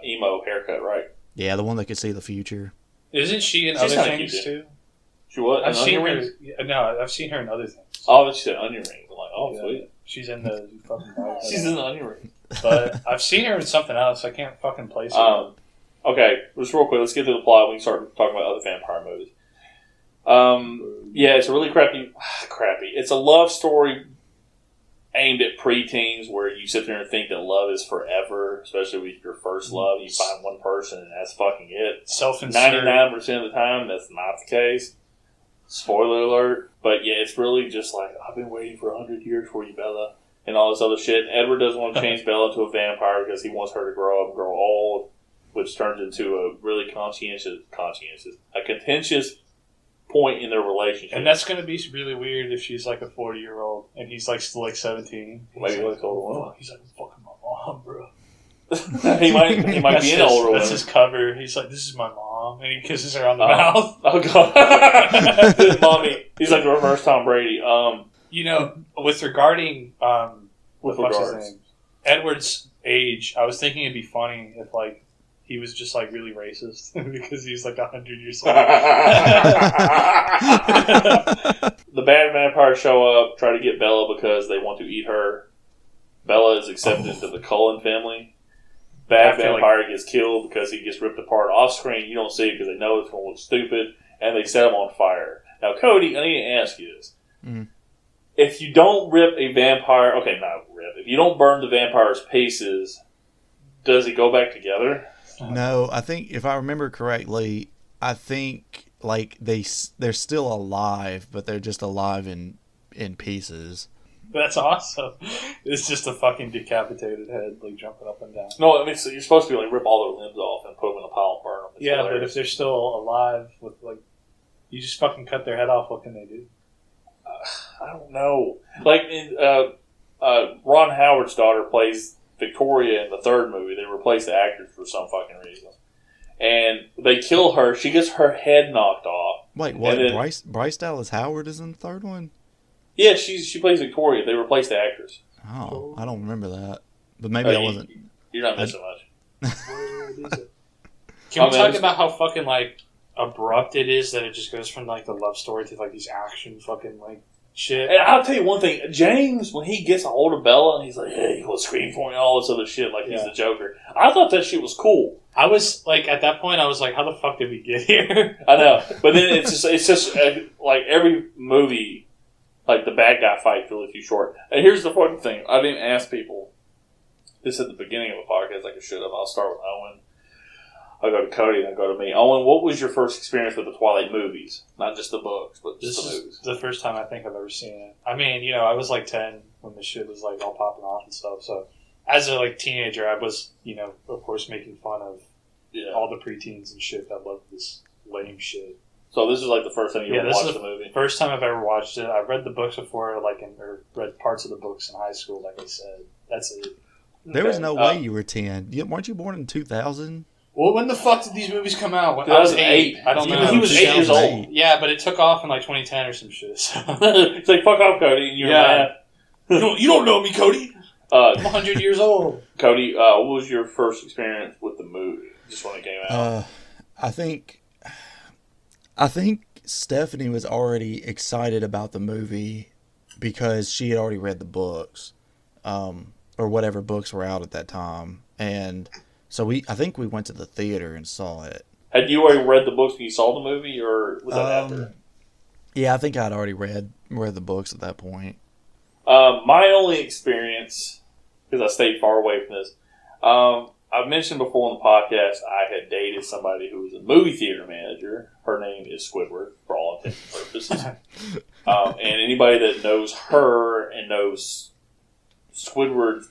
emo haircut, right? Yeah, the one that could see the future. Isn't she in She's other kinda things cute, too? She was. I've seen her. Rings? No, I've seen her in other things. Oh, she said onion rings. I'm like, oh, Yeah. sweet. She's in the fucking. She's in the onion rings. But I've seen her in something else. I can't fucking place it. Okay, just real quick. Let's get to the plot. We can start talking about other vampire movies. Yeah, it's a really crappy. It's a love story aimed at preteens, where you sit there and think that love is forever, especially with your first love. You find one person, and that's fucking it. Self-insert. 99% of the time, that's not the case. Spoiler alert. But yeah, it's really just like, I've been waiting for 100 years for you, Bella, and all this other shit. Edward doesn't want to change Bella into a vampire because he wants her to grow up and grow old, which turns into a really a contentious point in their relationship. And that's going to be really weird if she's like a 40-year-old and he's like still like 17. Maybe like older woman. He's like, I'm fucking my mom, bro. he might be an older woman. That's his cover. He's like, this is my mom, and he kisses her on the mouth. Oh god, mommy. He's like the reverse Tom Brady. With regarding what's his name, Edward's age, I was thinking it'd be funny if like he was just like really racist because he's like 100 years old. The bad vampires show up, try to get Bella because they want to eat her. Bella is accepted into the Cullen family. Bad vampire gets killed because he gets ripped apart off screen. You don't see it because they know it's going to look stupid, and they set him on fire. Now, Cody, I need to ask you this. Mm. If you don't rip a vampire... Okay, not rip. If you don't burn the vampire's pieces, does it go back together? No, I think if I remember correctly, I think like they're still alive, but they're just alive in pieces. That's awesome. It's just a fucking decapitated head, like jumping up and down. No, I mean, so you're supposed to be like rip all their limbs off and put them in a pile and burn them. It's hilarious. But if they're still alive, with like, you just fucking cut their head off. What can they do? I don't know. Like Ron Howard's daughter plays Victoria in the third movie. They replaced the actors for some fucking reason, and they kill her. She gets her head knocked off. Wait, what? Bryce Dallas Howard is in the third one? Yeah, she plays Victoria. They replaced the actress. Oh, I don't remember that. But maybe I wasn't. You're not missing much. Can we talk about how fucking like abrupt it is that it just goes from like the love story to like these action fucking like shit? And I'll tell you one thing, James, when he gets a hold of Bella and he's like, "Hey, he'll scream for me," all this other shit, like he's the Joker. I thought that shit was cool. I was like, at that point, I was like, "How the fuck did we get here?" I know, but then it's just like every movie. Like, the bad guy fight's really too short. And here's the fucking thing. I didn't ask people this at the beginning of a podcast like I should have. I'll start with Owen. I'll go to Cody, and I'll go to me. Owen, what was your first experience with the Twilight movies? Not just the books, but just the movies. This is the first time I think I've ever seen it. I mean, I was like 10 when the shit was like all popping off and stuff. So, as a like teenager, I was, of course, making fun of all the preteens and shit that loved this lame shit. So this is like the first time you ever watched the movie? First time I've ever watched it. I've read the books before, or read parts of the books in high school, like I said. That's it. There was no way you were 10. Weren't you born in 2000? Well, when the fuck did these movies come out? When I was 8. I don't know. He was 8 years old. Yeah, but it took off in like 2010 or some shit. So. It's like, fuck off, Cody. You're mad. You don't know me, Cody. I'm 100 years old. Cody, what was your first experience with the movie? Just when it came out? I think Stephanie was already excited about the movie because she had already read the books, or whatever books were out at that time. And so I think we went to the theater and saw it. Had you already read the books when you saw the movie, or was that after? Yeah, I think I'd already read the books at that point. My only experience, because I stayed far away from this, I've mentioned before on the podcast, I had dated somebody who was a movie theater manager. Her name is Squidward, for all intents and purposes. And anybody that knows her and knows Squidward's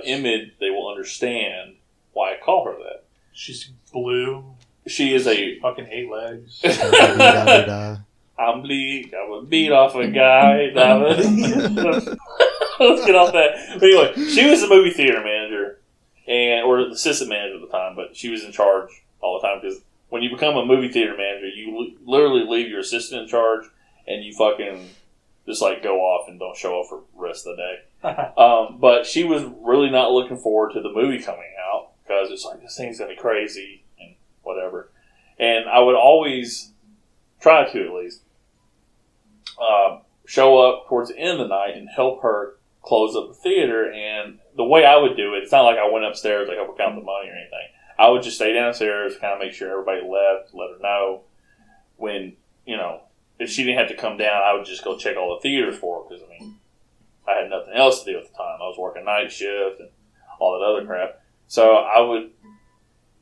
image, they will understand why I call her that. She's blue. She is a... fucking 8 legs. I'm bleak. I would beat off a guy. Let's get off that. But anyway, she was a movie theater manager. Or the assistant manager at the time, but she was in charge all the time because when you become a movie theater manager, you literally leave your assistant in charge and you fucking just like go off and don't show up for the rest of the day. But she was really not looking forward to the movie coming out because it's like, this thing's going to be crazy and whatever. And I would always try to, at least, show up towards the end of the night and help her close up the theater. And the way I would do it, it's not like I went upstairs to help her count the money or anything. I would just stay downstairs, kind of make sure everybody left, let her know. When, if she didn't have to come down, I would just go check all the theaters for her because, I had nothing else to do at the time. I was working night shift and all that other crap. So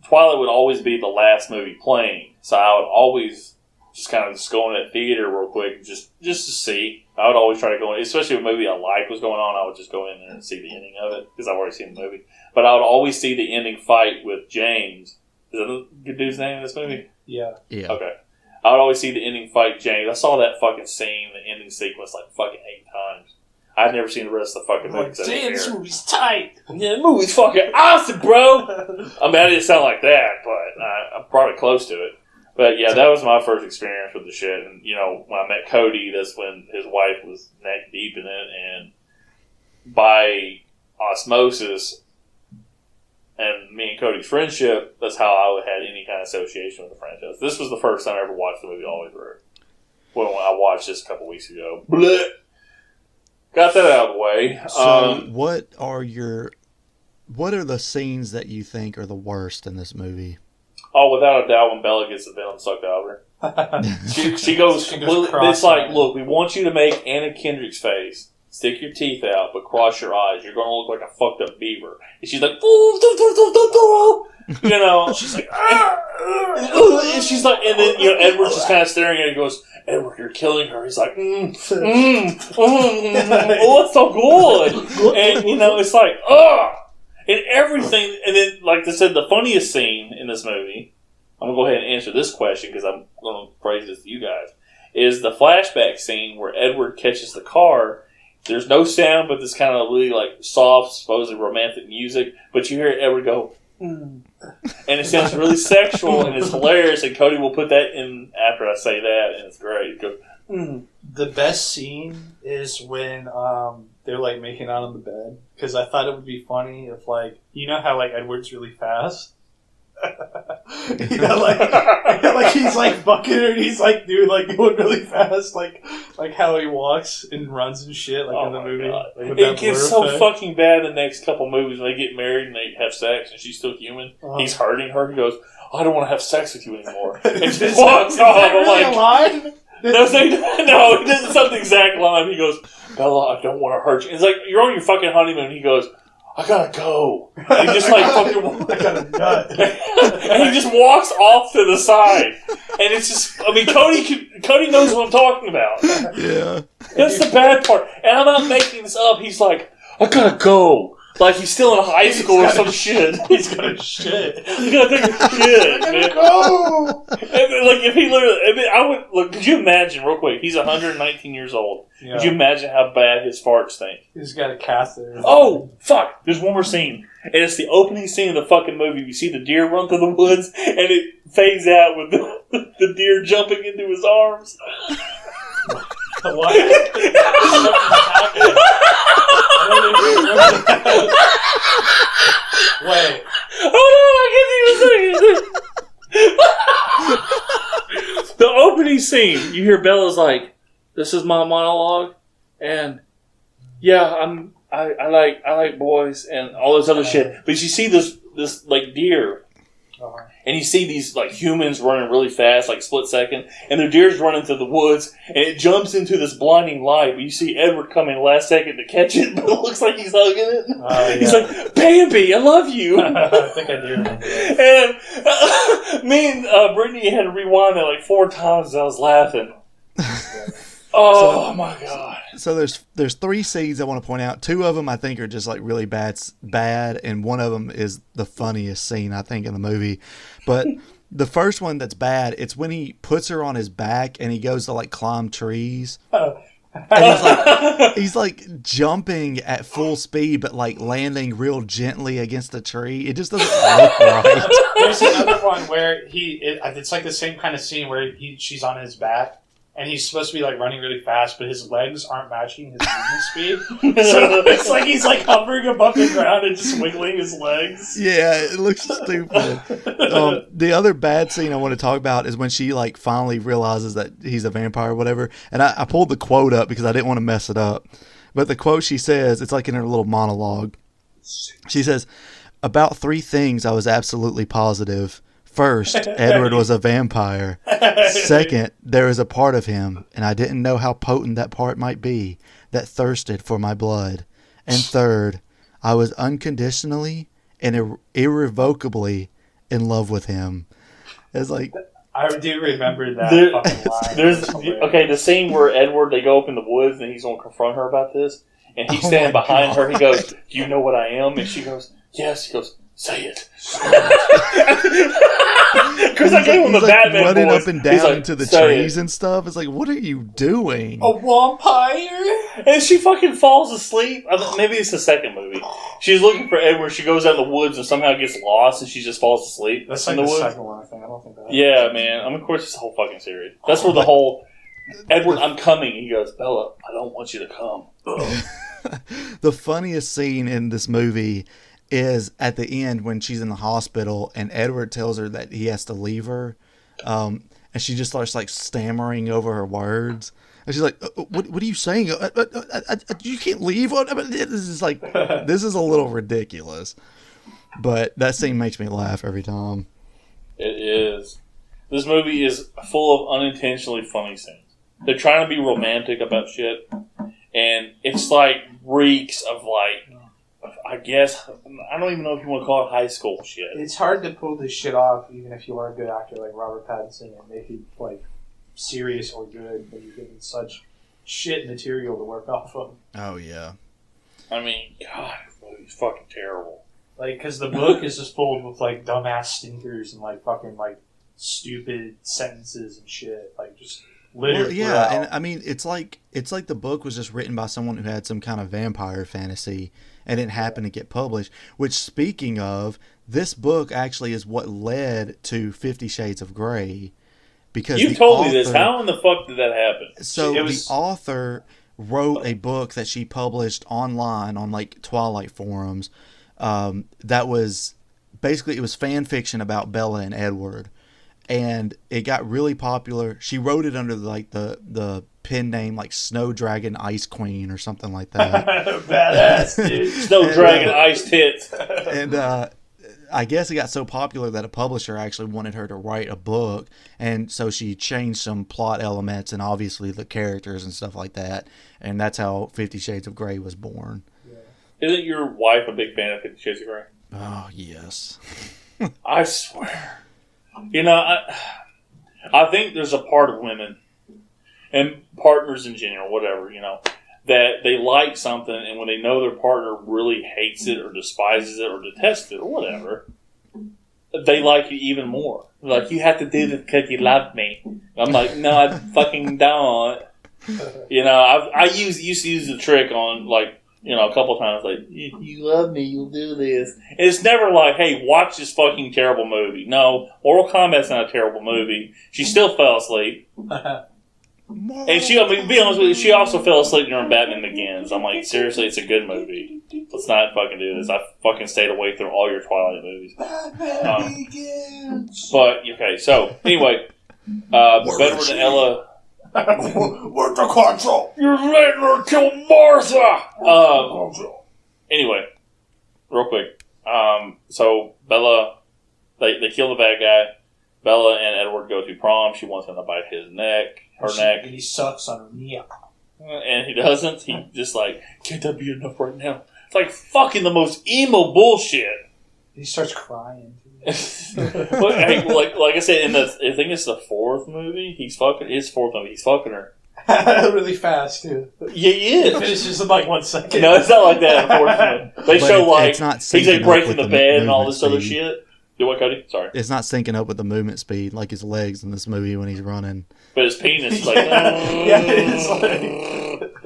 Twilight would always be the last movie playing. So I would always just kind of go in that theater real quick just to see. I would always try to go in, especially if a movie I liked was going on, I would just go in there and see the ending of it because I've already seen the movie. But I would always see the ending fight with James. Is that the good dude's name in this movie? Yeah. Okay. I would always see the ending fight with James. I saw that fucking scene, the ending sequence, like fucking 8 times. I've never seen the rest of the fucking movie. Damn, this movie's tight. Yeah, the movie's fucking awesome, bro. I didn't sound like that, but I'm probably close to it. But yeah, that was my first experience with the shit. And when I met Cody, that's when his wife was neck deep in it, and by osmosis, and me and Cody's friendship, that's how I had any kind of association with the franchise. This was the first time I ever watched the movie All the Way Through. When I watched this a couple weeks ago. Blech. Got that out of the way. So, what are the scenes that you think are the worst in this movie? Oh, without a doubt, when Bella gets the venom sucked out of her. she goes completely. It's like, look, we want you to make Anna Kendrick's face. Stick your teeth out, but cross your eyes. You're going to look like a fucked up beaver. And she's like, she's like, and she's like, and then Edward's just kind of staring at her and goes, Edward, you're killing her. He's like, oh, it's so good. And, it's like, ugh. And everything, and then, like I said, the funniest scene in this movie, I'm going to go ahead and answer this question because I'm going to phrase this to you guys, is the flashback scene where Edward catches the car. There's no sound, but this kind of really, like, soft, supposedly romantic music, but you hear Edward go, and it sounds really sexual, and it's hilarious, and Cody will put that in after I say that, and it's great. It goes, The best scene is when they're like making out on the bed, because I thought it would be funny if, like, how like Edward's really fast. Like he's like bucking her, and he's like going really fast, like how he walks and runs and shit, like in the movie. Like, it gets so fucking bad in the next couple movies when they get married and they have sex and she's still human. He's hurting her. He goes, I don't want to have sex with you anymore. And she just walks off. I'm like, line? No, he doesn't say the exact line. He goes, Bella, I don't want to hurt you. It's like, you're on your fucking honeymoon. He goes, I gotta go. And he just like fucking, I got a nut. and he just walks off to the side. And it's just, Cody knows what I'm talking about. Yeah. That's the bad part. And I'm not making this up. He's like, I gotta go. Like he's still in high school or some shit. He's gonna shit. He's gonna take a shit. I gotta go. And, like if he literally, I would look. Could you imagine real quick? He's 119 years old. Yeah. Could you imagine how bad his farts stink? He's got a catheter. Oh fuck! There's one more scene, and it's the opening scene of the fucking movie. You see the deer run through the woods, and it fades out with the deer jumping into his arms. What? Wait. Hold on, the opening scene, you hear Bella's like, "This is my monologue," and yeah, I like boys and all this other shit. But you see this like deer. And you see these like humans running really fast, like split second, and the deer's running through the woods, and it jumps into this blinding light. But you see Edward come in last second to catch it, but it looks like he's hugging it. Yeah. He's like, "Bambi, I love you." I think I do remember that. And me and Brittany had to rewind it like 4 times as I was laughing. Oh my god! So there's 3 scenes I want to point out. 2 of them I think are just like really bad, and one of them is the funniest scene I think in the movie. But the first one that's bad, it's when he puts her on his back and he goes to like climb trees. And he's like jumping at full speed, but like landing real gently against a tree. It just doesn't look right. There's another one where it's like the same kind of scene where she's on his back. and he's supposed to be like running really fast, but his legs aren't matching his movement speed. So it's like he's like hovering above the ground and just wiggling his legs. Yeah, it looks stupid. The other bad scene I want to talk about is when she like finally realizes that he's a vampire or whatever. And I pulled the quote up because I didn't want to mess it up. But the quote she says, it's like in her little monologue. She says, "About 3 things I was absolutely positive. First, Edward was a vampire. Second, there is a part of him, and I didn't know how potent that part might be, that thirsted for my blood. And third, I was unconditionally and irrevocably in love with him." It's like... I do remember that fucking line. Okay, the scene where Edward, they go up in the woods and he's going to confront her about this, and he's standing behind her. He goes, "Do you know what I am?" And she goes, "Yes." He goes, "Say it." Because I gave him the Batman running voice. up and down into the trees and stuff. It's like, what are you doing? A vampire? And she fucking falls asleep. Maybe it's the second movie. She's looking for Edward. She goes out in the woods and somehow gets lost, and she just falls asleep. That's like in the woods. second one, I think. I don't think that. Yeah, man. I mean, of course, it's the whole fucking series. That's where the whole Edward, I'm coming. He goes, "Bella, I don't want you to come." The funniest scene in this movie is at the end when she's in the hospital and Edward tells her that he has to leave her, and she just starts like stammering over her words, and she's like, what are you saying? You can't leave. This is like, this is a little ridiculous, but that scene makes me laugh every time. It is. This movie is full of unintentionally funny scenes. They're trying to be romantic about shit, and it's like reeks of like, I guess, I don't even know if you want to call it high school shit. It's hard to pull this shit off, even if you are a good actor like Robert Pattinson, and make it like serious or good when you're given such shit material to work off of. Oh yeah. I mean, God, this movie's fucking terrible. Like, because the book is just full with like dumbass stinkers and like fucking like stupid sentences and shit, like just littered. Well, yeah, throughout. and I mean, it's like the book was just written by someone who had some kind of vampire fantasy and it happened to get published. Which, speaking of, this book actually is what led to 50 Shades of Grey. Because you told me this. How in the fuck did that happen? So the author wrote a book that she published online on like Twilight forums. That was basically, it was fan fiction about Bella and Edward. And it got really popular. She wrote it under like the pen name like Snow Dragon Ice Queen or something like that. Badass, dude. Snow Dragon Ice Tits. And I guess it got so popular that a publisher actually wanted her to write a book, and so she changed some plot elements and obviously the characters and stuff like that. And that's how 50 Shades of Grey was born. Yeah. Isn't your wife a big fan of 50 Shades of Grey? Oh yes. I swear. You know, I think there's a part of women and partners in general, whatever, you know, that they like something, and when they know their partner really hates it or despises it or detests it or whatever, they like it even more. Like, you have to do this because you love me. I'm like, no, I fucking don't. You know, I used to use the trick on, like, you know, a couple times, like, if you love me, you'll do this. And it's never like, hey, watch this fucking terrible movie. No, Mortal Kombat's not a terrible movie. She still fell asleep. And she, I mean, to be honest with you, she also fell asleep during Batman Begins. I'm like, seriously, it's a good movie. Let's not fucking do this. I fucking stayed awake through all your Twilight movies. Batman Begins. But, okay, so, anyway, Bedward and Ella... Where's the control? You're letting her kill Martha! Anyway, real quick. So, Bella, they kill the bad guy. Bella and Edward go to prom. She wants him to bite his neck, neck. And he sucks on her knee. And he doesn't. He just like, can't that be enough right now? It's like fucking the most emo bullshit. He starts crying. Well, hey, like I said, I think it's the fourth movie. He's fucking her. Really fast, too. Yeah, he is. It finishes in like 1 second. No, it's not like that, unfortunately. They show like, he's like breaking the bed and all this other shit. Do what, Cody? Sorry. It's not syncing up with the movement speed like his legs in this movie when he's running. But his penis is like... Yeah, it's like...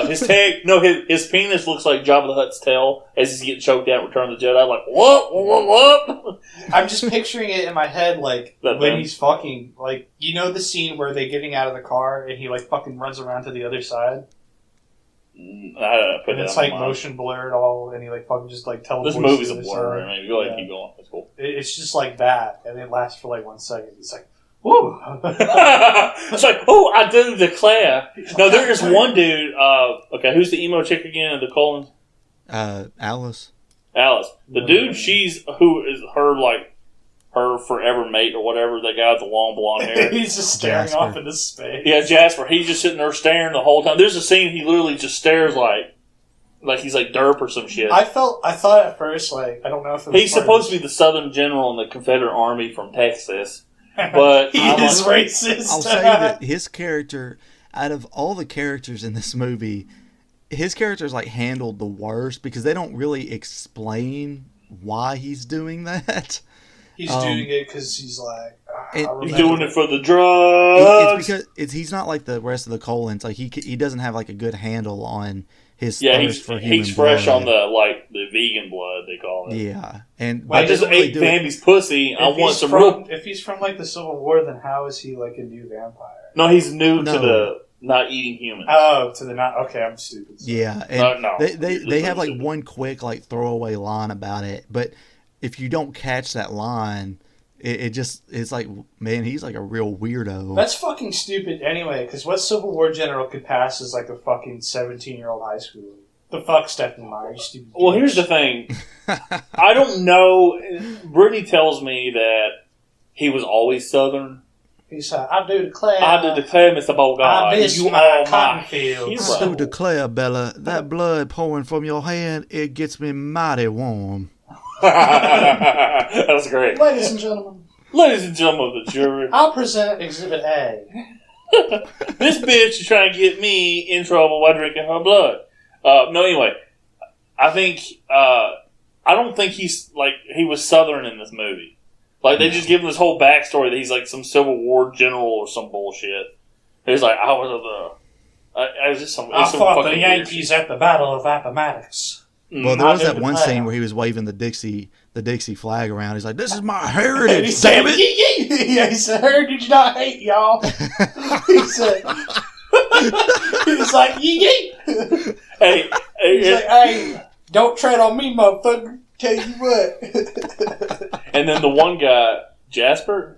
His penis looks like Jabba the Hutt's tail as he's getting choked out in Return of the Jedi. Like, what? I'm just picturing it in my head, like, That when thing. he's fucking, like, you know the scene where they're getting out of the car and he, like, fucking runs around to the other side? I put And that it's, on like, my mind. motion blurred all, and he, like, fucking just, like, teleports This movie's to a the blur. side. I mean, go ahead, Yeah. keep going. That's cool. It's just like that, and it lasts for, like, 1 second. It's like, woo! It's like, oh, I do declare. No, there is one dude. Okay, who's the emo chick again? The Colons? Alice. Alice. The dude, who is her forever mate or whatever, that guy with the long blonde hair. He's just staring Jasper. off into space. Yeah, Jasper. He's just sitting there staring the whole time. There's a scene he literally just stares like he's like derp or some shit. I thought at first, like, I don't know if it was He's supposed to be the Southern general in the Confederate Army from Texas, but he is racist. I'll say that his character, out of all the characters in this movie, his character's like handled the worst because they don't really explain why he's doing that. He's doing it because he's like, It- he's doing it for the drugs. It's because he's not like the rest of the Colons. Like he doesn't have like a good handle on his Yeah, thirst for human he's fresh blood. on the vegan blood, they call it. Yeah, and Well, I just doesn't really ate do it. Bambi's pussy. I If want he's some from, real. If he's from like the Civil War, then how is he like a new vampire? No, he's new to No. the not eating humans. Oh, to the not. Okay, I'm stupid. Yeah, and No. they have like one quick like throwaway line about it, but if you don't catch that line, it's like, man, he's like a real weirdo. That's fucking stupid anyway, because what Civil War general could pass as like a fucking 17-year-old high schooler? The fuck, Stephanie Meyer, you stupid Well, bitch. here's the thing. I don't know. Brittany tells me that he was always Southern. He's like, I do declare. I do declare, Mr. Bogart, I miss you my are cotton my fields. I do hero. declare, Bella, that blood pouring from your hand, it gets me mighty warm. That's great. Ladies and gentlemen, Ladies and gentlemen of the jury, I'll present Exhibit A. this bitch is trying to get me in trouble by drinking her blood. No, anyway, I think I don't think he's like he was Southern in this movie. Like they just give him this whole backstory that he's like some Civil War general or some bullshit. He's like, I was I was just some. I some fought the fucking weird Yankees shit. at the Battle of Appomattox. Well, there I was do that one declare. scene where he was waving the Dixie flag around. He's like, "This is my And heritage, he said, damn it!" "Yee, yee." Yeah, he said, "Heritage not hate, y'all." He said, he's like, "Yee, yee." Hey, He's like, "Hey, don't tread on me, motherfucker. Tell you what." and then the one guy, not Jasper.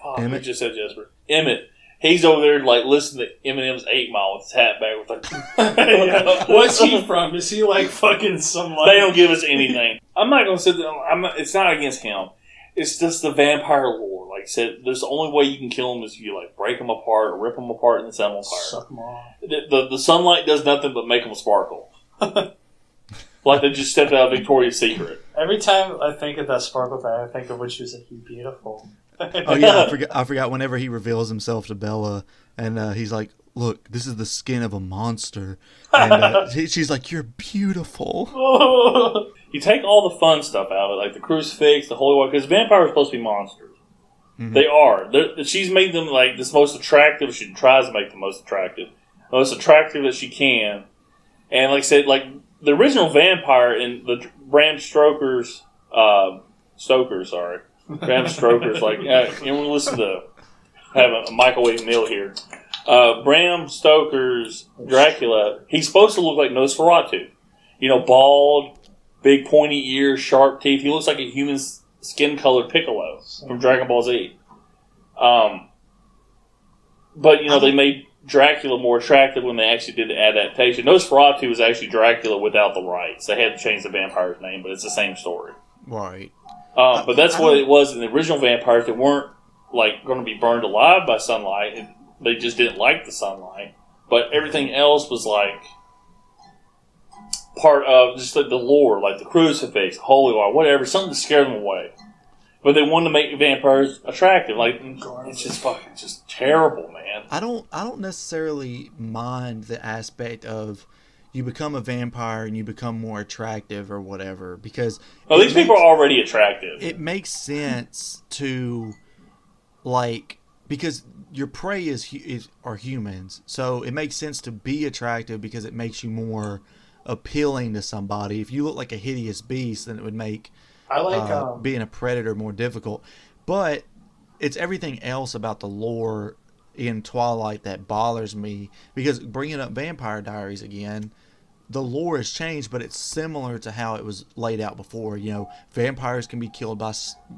Who Emmett. just said Jasper? Emmett. He's over there like listening to Eminem's 8 Mile with his hat back with like. What's he from? Is he like fucking some like? They don't give us anything. I'm not going to sit there. It's not against him. It's just the vampire lore. Like I said, there's the only way you can kill them is if you like break them apart or rip them apart and then set them on fire. Suck 'em off. The sunlight does nothing but make them sparkle. Like they just stepped out of Victoria's Secret. Every time I think of that sparkle thing, I think of when she was like, "You beautiful." Oh yeah, I forgot. Whenever he reveals himself to Bella, and he's like, "Look, this is the skin of a monster," and she's like, "You're beautiful." You take all the fun stuff out of it, like the crucifix, the holy water, because vampires are supposed to be monsters. Mhm. They are. She's made them like this most attractive. She tries to make them most attractive that she can. And like I said, like the original vampire in the Bram Stoker's, Bram Stoker's, like you want to listen to have a microwave meal here. Bram Stoker's Dracula. He's supposed to look like Nosferatu. You know, bald, big pointy ears, sharp teeth. He looks like a human skin-colored Piccolo from Dragon Ball Z. But, you know, they made Dracula more attractive when they actually did the adaptation. Nosferatu was actually Dracula without the rights. They had to change the vampire's name, but it's the same story. Right. But that's what it was in the original vampires. They weren't, like, going to be burned alive by sunlight. They just didn't like the sunlight. But everything else was, like, part of just like the lore, like the crucifix, holy water, whatever, something to scare them away. But they wanted to make vampires attractive. Like, it's just fucking just terrible, man. I don't necessarily mind the aspect of you become a vampire and you become more attractive or whatever, because Well, these people are already attractive. it makes sense to, like, because your prey are humans, so it makes sense to be attractive because it makes you more appealing to somebody. If you look like a hideous beast, then it would make I like being a predator more difficult. But it's everything else about the lore in Twilight that bothers me, because bringing up Vampire Diaries again, the lore has changed, but it's similar to how it was laid out before. You know, vampires can be killed by,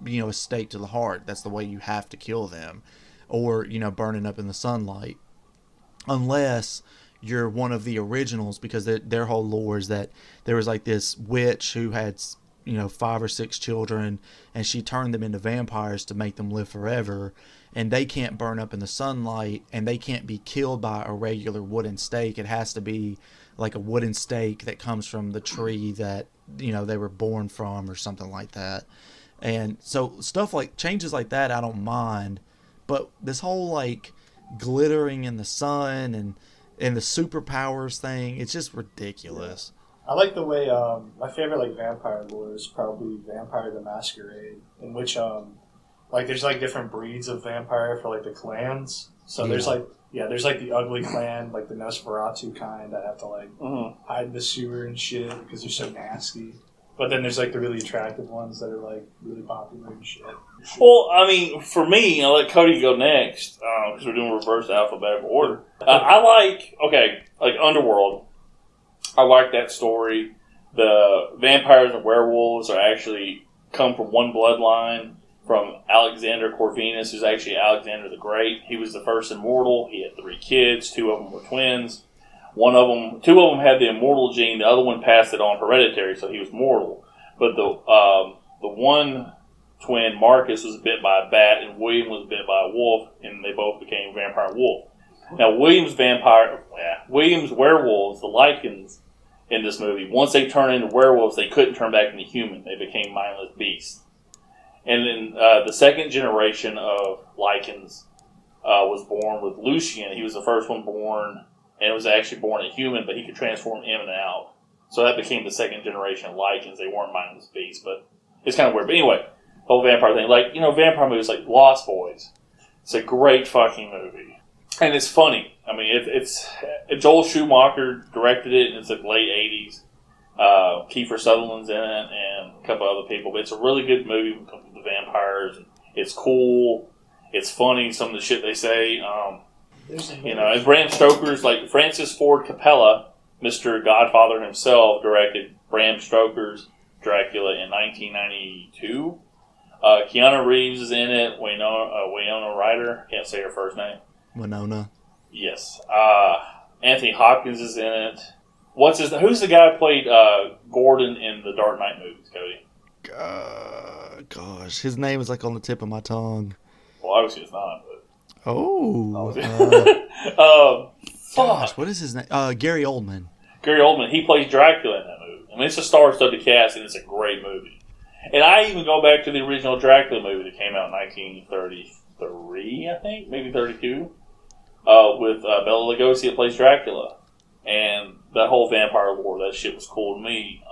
you know, a stake to the heart. That's the way you have to kill them. Or, you know, burning up in the sunlight. Unless you're one of the originals, because their whole lore is that there was like this witch who had, you know, 5 or 6 children, and she turned them into vampires to make them live forever. And they can't burn up in the sunlight, and they can't be killed by a regular wooden stake. It has to be like a wooden stake that comes from the tree that, you know, they were born from, or something like that. And so stuff like changes like that, I don't mind. But this whole like glittering in the sun and the superpowers thing, it's just ridiculous. I like the way my favorite like vampire lore is probably Vampire the Masquerade, in which like there's like different breeds of vampire for like the clans. So there's like the ugly clan, like the Nosferatu kind that have to like hide in the sewer and shit because they're so nasty. But then there's like the really attractive ones that are like really popular and shit. Well, I mean, for me, I'll let Cody go next because we're doing reverse alphabetical order. I like Underworld. I like that story. The vampires and werewolves are actually come from one bloodline, from Alexander Corvinus, who's actually Alexander the Great. He was the first immortal. He had 3 kids. 2 of them were twins. 2 of them had the immortal gene. The other one passed it on hereditary, so he was mortal. But the one twin, Marcus, was bit by a bat, and William was bit by a wolf, and they both became vampire and wolf. Now, William's werewolves, the Lycans in this movie, once they turned into werewolves, they couldn't turn back into human. They became mindless beasts. And then the second generation of Lycans was born with Lucian. He was the first one born, and it was actually born a human, but he could transform in and out. So that became the second generation of Lycans. They weren't mindless beasts, but it's kind of weird. But anyway, the whole vampire thing. Like, you know, vampire movies like Lost Boys. It's a great fucking movie. And it's funny. I mean, it's Joel Schumacher directed it, and it's like late 80s. Kiefer Sutherland's in it, and a couple other people. But it's a really good movie when it comes to the vampires. It's cool. It's funny, some of the shit they say. You know, and Bram Stoker's, like Francis Ford Coppola, Mr. Godfather himself, directed Bram Stoker's Dracula in 1992. Keanu Reeves is in it. Winona Ryder. Can't say her first name. Winona. Yes. Anthony Hopkins is in it. Who's the guy who played Gordon in the Dark Knight movies, Cody? Gosh, his name is like on the tip of my tongue. Well, obviously it's not. Gosh, what is his name? Gary Oldman. Gary Oldman. He plays Dracula in that movie. I mean, it's a star-studded cast, and it's a great movie. And I even go back to the original Dracula movie that came out in 1933, I think, maybe 32, with Bela Lugosi that plays Dracula. And that whole vampire lore, that shit was cool to me.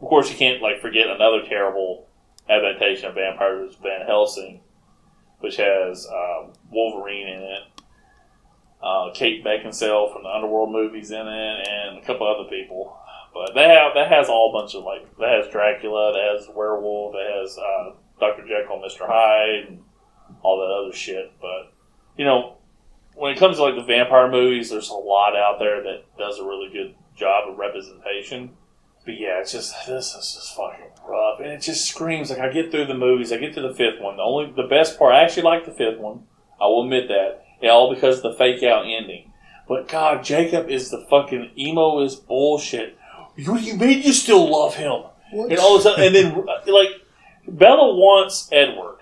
Of course, you can't forget another terrible adaptation of vampires, Van Helsing, which has Wolverine in it, Kate Beckinsale from the Underworld movies in it, and a couple other people. But that has all a bunch of that has Dracula, that has Werewolf, that has Dr. Jekyll and Mr. Hyde, and all that other shit. But you know, when it comes to the vampire movies, there's a lot out there that does a really good job of representation. But yeah, this is just fucking rough, and it just screams. I get through the movies, I get to the 5th one. The best part, I actually like the 5th one. I will admit that. Yeah, all because of the fake out ending. But God, Jacob is the fucking emo-ist bullshit. What do you mean you still love him? What? And all of a sudden, and then Bella wants Edward.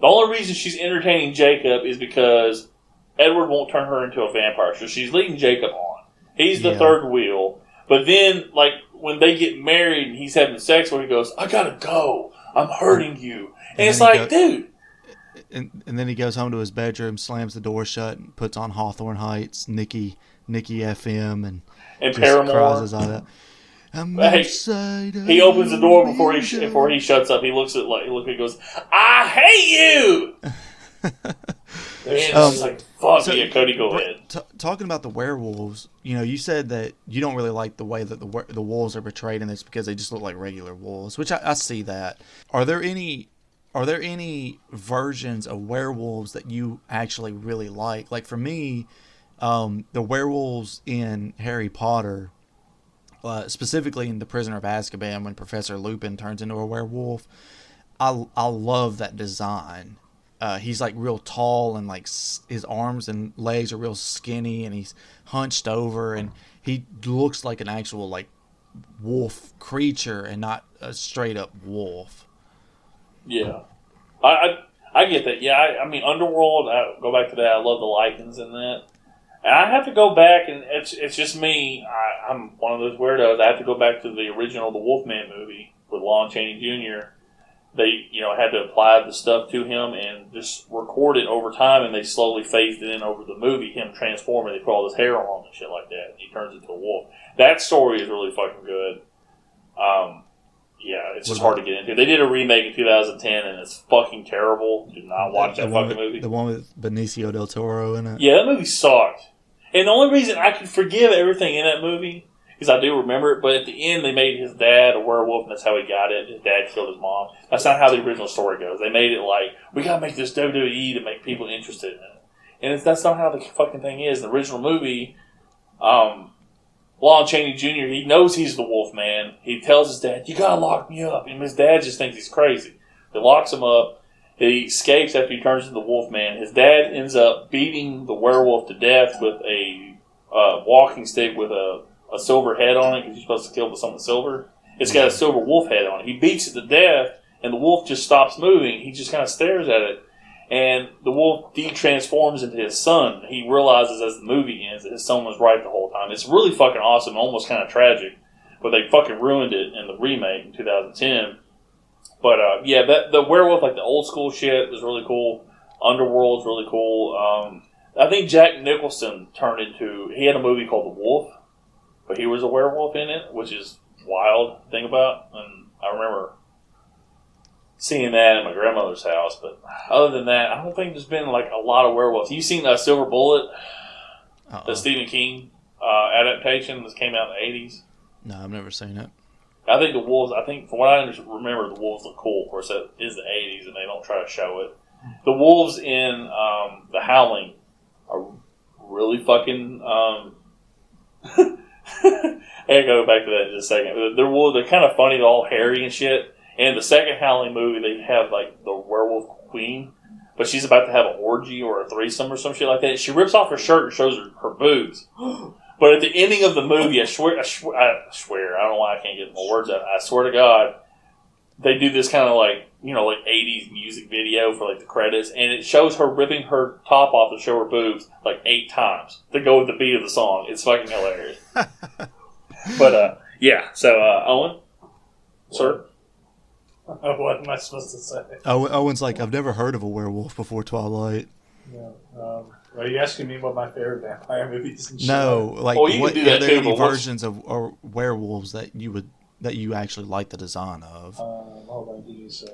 The only reason she's entertaining Jacob is because Edward won't turn her into a vampire, so she's leading Jacob on. He's the third wheel. But then, when they get married and he's having sex with her, he goes, "I gotta go. I'm hurting you." And it's dude. And then he goes home to his bedroom, slams the door shut, and puts on Hawthorne Heights, Nikki FM, and just Paramore. cries his eye out. He opens the door before he shuts up. He looks at he goes, "I hate you." It's like, fuck So- yeah, Cody, go but ahead. talking about the werewolves, you said that you don't really like the way that the wolves are portrayed in this because they just look like regular wolves, which I see that. Are there any versions of werewolves that you actually really like? Like for me, the werewolves in Harry Potter, specifically in The Prisoner of Azkaban, when Professor Lupin turns into a werewolf, I love that design. He's like real tall and like his arms and legs are real skinny and he's hunched over and he looks like an actual like wolf creature and not a straight up wolf. Yeah. I get that. Yeah, I mean, Underworld, I go back to that. I love the lichens in that. And I have to go back, and it's just me. I'm one of those weirdos. I have to go back to the original The Wolfman movie with Lon Chaney Jr. They, had to apply the stuff to him and just record it over time, and they slowly phased it in over the movie, him transforming. They put all this hair on and shit like that, and he turns into a wolf. That story is really fucking good. Yeah, it's just hard to get into. They did a remake in 2010, and it's fucking terrible. Do not watch that fucking movie. The one with Benicio del Toro in it? Yeah, that movie sucked. And the only reason I can forgive everything in that movie is I do remember it, but at the end they made his dad a werewolf, and that's how he got it. His dad killed his mom. That's not how the original story goes. They made it like, we gotta make this WWE to make people interested in it. And that's not how the fucking thing is. The original movie, Lon Chaney Jr., he knows he's the wolf man. He tells his dad, you gotta lock me up. And his dad just thinks he's crazy. He locks him up. He escapes after he turns into the wolf man. His dad ends up beating the werewolf to death with a walking stick with a silver head on it, because you're supposed to kill with something silver. It's got a silver wolf head on it. He beats it to death, and the wolf just stops moving. He just kind of stares at it. And the wolf de-transforms into his son. He realizes as the movie ends that his son was right the whole time. It's really fucking awesome, almost kind of tragic. But they fucking ruined it in the remake in 2010. But, yeah, the werewolf, like the old school shit, was really cool. Underworld's really cool. I think Jack Nicholson he had a movie called The Wolf, but he was a werewolf in it, which is wild to think about. And I remember seeing that at my grandmother's house. But other than that, I don't think there's been like a lot of werewolves. You seen Silver Bullet, the Stephen King adaptation that came out in the 80s? No, I've never seen it. I think the wolves, from what I remember, the wolves look cool. Of course, that is the 80s, and they don't try to show it. The wolves in The Howling are really fucking... I go back to that in just a second. They're kind of funny. They're all hairy and shit. And the second Howling movie, they have like the werewolf queen, but she's about to have an orgy or a threesome or some shit like that. She rips off her shirt and shows her boobs. But at the ending of the movie, I swear, I don't know why I can't get more words out. I swear to God, they do this kind of like 80s music video for like the credits, and it shows her ripping her top off to show her boobs like 8 times to go with the beat of the song. It's fucking hilarious. But yeah. So Owen, sir. What am I supposed to say? Owen's like, I've never heard of a werewolf before Twilight. Yeah. Are you asking me what my favorite vampire movies and shit No, are? like, Well, you can do that are there too, any but what's- versions of werewolves that you actually like the design of? Hold on, give me a sec.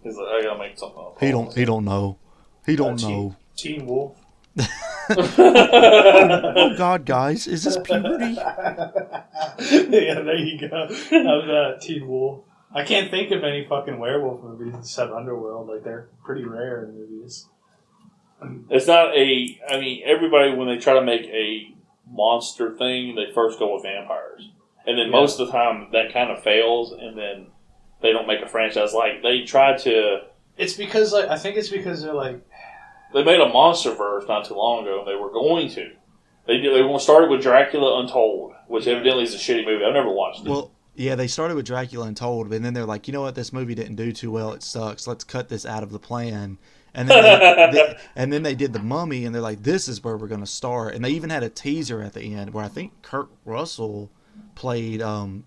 He's like, I gotta make something up. He don't know. He don't Teen- know. Teen Wolf. Oh God, guys, is this puberty? Yeah, there you go. How's Teen Wolf? I can't think of any fucking werewolf movies except Underworld. Like, they're pretty rare in movies. It's not everybody, when they try to make a monster thing, they first go with vampires. And then most of the time, that kind of fails, and then they don't make a franchise. Like, they tried to... It's because, like, I think it's because they're like... They made a MonsterVerse not too long ago, and they were going to. They started with Dracula Untold, which evidently is a shitty movie. I've never watched it. Well, yeah, they started with Dracula Untold, and then they're like, you know what, this movie didn't do too well. It sucks. Let's cut this out of the plan. And then they did The Mummy, and they're like, this is where we're going to start. And they even had a teaser at the end where I think Kurt Russell played Dr.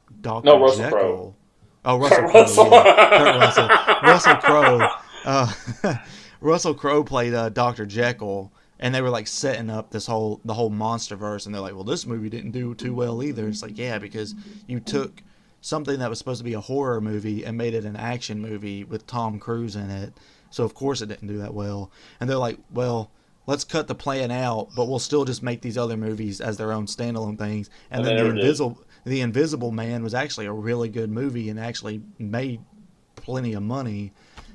Russell Jekyll. Crowe. Oh, Russell Crowe. Russell. Yeah. Russell Crowe. Russell Crowe played Dr. Jekyll, and they were like setting up the whole MonsterVerse, and they're like, well, this movie didn't do too well either. It's like, yeah, because you took something that was supposed to be a horror movie and made it an action movie with Tom Cruise in it. So of course it didn't do that well. And they're like, well, let's cut the plan out, but we'll still just make these other movies as their own standalone things. And then the Invisible Man was actually a really good movie and actually made plenty of money.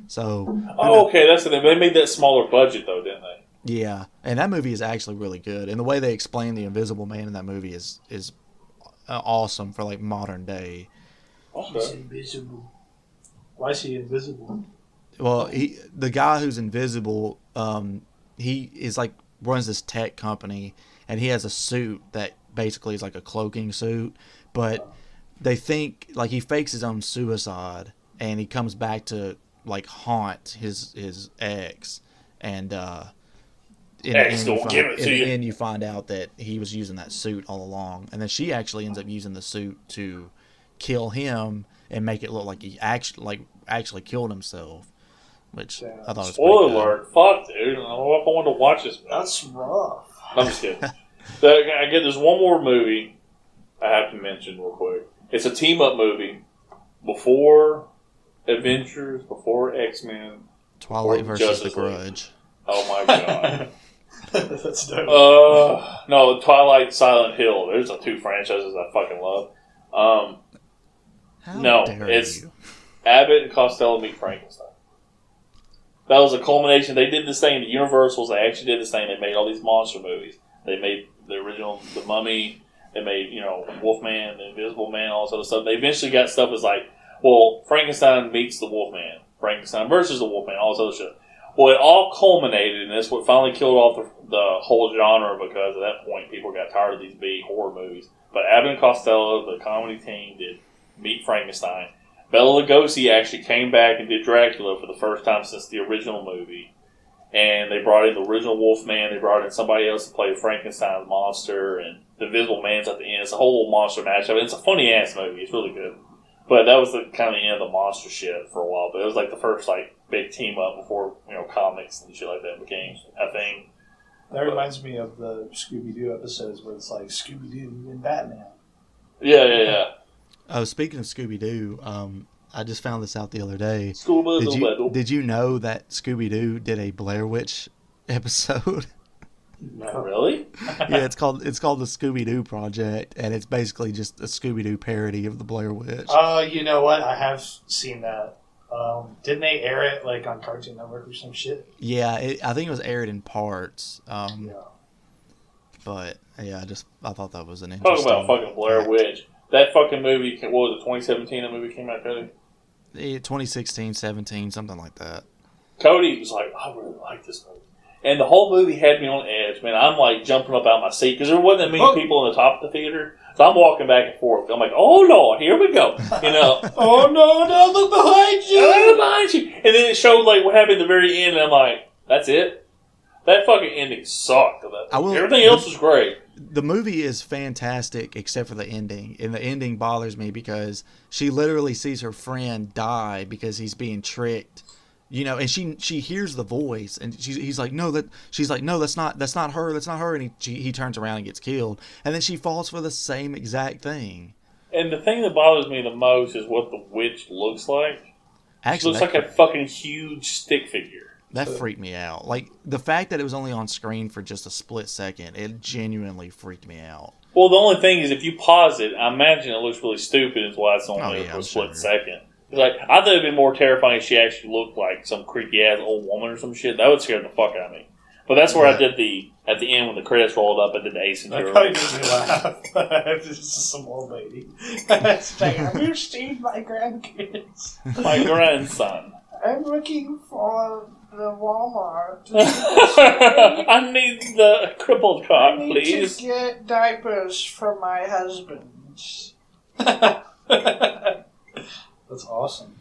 So okay, that's the thing. They made that smaller budget though, didn't they? yeah, and that movie is actually really good. And the way they explain the Invisible Man in that movie is awesome for like modern day. He's invisible. Why is he invisible? Well, the guy who's invisible, he is like runs this tech company, and he has a suit that basically is like a cloaking suit, but they think like he fakes his own suicide, and he comes back to like haunt his ex, and in the end you find out that he was using that suit all along, and then she actually ends up using the suit to kill him and make it look like he actually killed himself, which I thought was spoiler alert. Fuck, dude! I don't know if I want to watch this movie. That's rough. I'm just kidding. There's one more movie I have to mention real quick. It's a team up movie before Avengers, before X-Men. Twilight versus The Grudge. Oh my god. That's dope. No, Twilight, Silent Hill. There's the two franchises I fucking love. It's Abbott and Costello meet Frankenstein. That was a culmination. They did this thing. The Universals, they actually did this thing. They made all these monster movies. They made the original The Mummy. They made, Wolfman, The Invisible Man, all this other stuff. They eventually got stuff that's like, well, Frankenstein meets the Wolfman. Frankenstein versus the Wolfman, all this other shit. Well, it all culminated, and that's what finally killed off the whole genre, because at that point people got tired of these big horror movies. But Abbott and Costello, the comedy team, did Meet Frankenstein. Bela Lugosi actually came back and did Dracula for the first time since the original movie. And they brought in the original Wolfman. They brought in somebody else to play Frankenstein's monster. And the Invisible Man's at the end. It's a whole monster matchup. It's a funny-ass movie. It's really good. But that was the kind of end of the monster shit for a while. But it was like the first big team-up before comics and shit like that became a thing. That reminds me of the Scooby-Doo episodes where it's like Scooby-Doo and Batman. Yeah. Oh, speaking of Scooby-Doo, I just found this out the other day. Did you know that Scooby-Doo did a Blair Witch episode? No. Really? Yeah, it's called the Scooby-Doo Project, and it's basically just a Scooby-Doo parody of the Blair Witch. You know what? I have seen that. Didn't they air it on Cartoon Network or some shit? Yeah, I think it was aired in parts. Yeah. But yeah, I thought that was an interesting. Talk about fucking Blair Witch. That fucking movie, what was it, 2017 that movie came out, Cody? 2016, 17, something like that. Cody was like, I really like this movie. And the whole movie had me on edge, man. I'm like jumping up out of my seat because there wasn't that many people in the top of the theater. So I'm walking back and forth. I'm like, oh Lord, here we go. Oh no, look behind you. Look behind you. And then it showed what happened at the very end, and I'm like, that's it? That fucking ending sucked. Everything else was great. The movie is fantastic except for the ending. And the ending bothers me because she literally sees her friend die because he's being tricked. And she hears the voice, and he's like, no, she's like, no, that's not her, and he turns around and gets killed, and then she falls for the same exact thing. And the thing that bothers me the most is what the witch looks like. Actually, she looks like a fucking huge stick figure. That freaked me out. Like the fact that it was only on screen for just a split second, it genuinely freaked me out. Well, the only thing is, if you pause it, I imagine it looks really stupid. Is why it's only there for a split second. I thought it'd been more terrifying if she actually looked like some creepy ass old woman or some shit. That would scare the fuck out of me. But that's where I did at the end when the credits rolled up, I did the Ace Ventura. That probably makes me laugh. This is some old lady. It's like, have you seen my grandkids? My grandson. I'm looking for the Walmart. I need the crippled cart, please. I need to get diapers for my husband. That's awesome.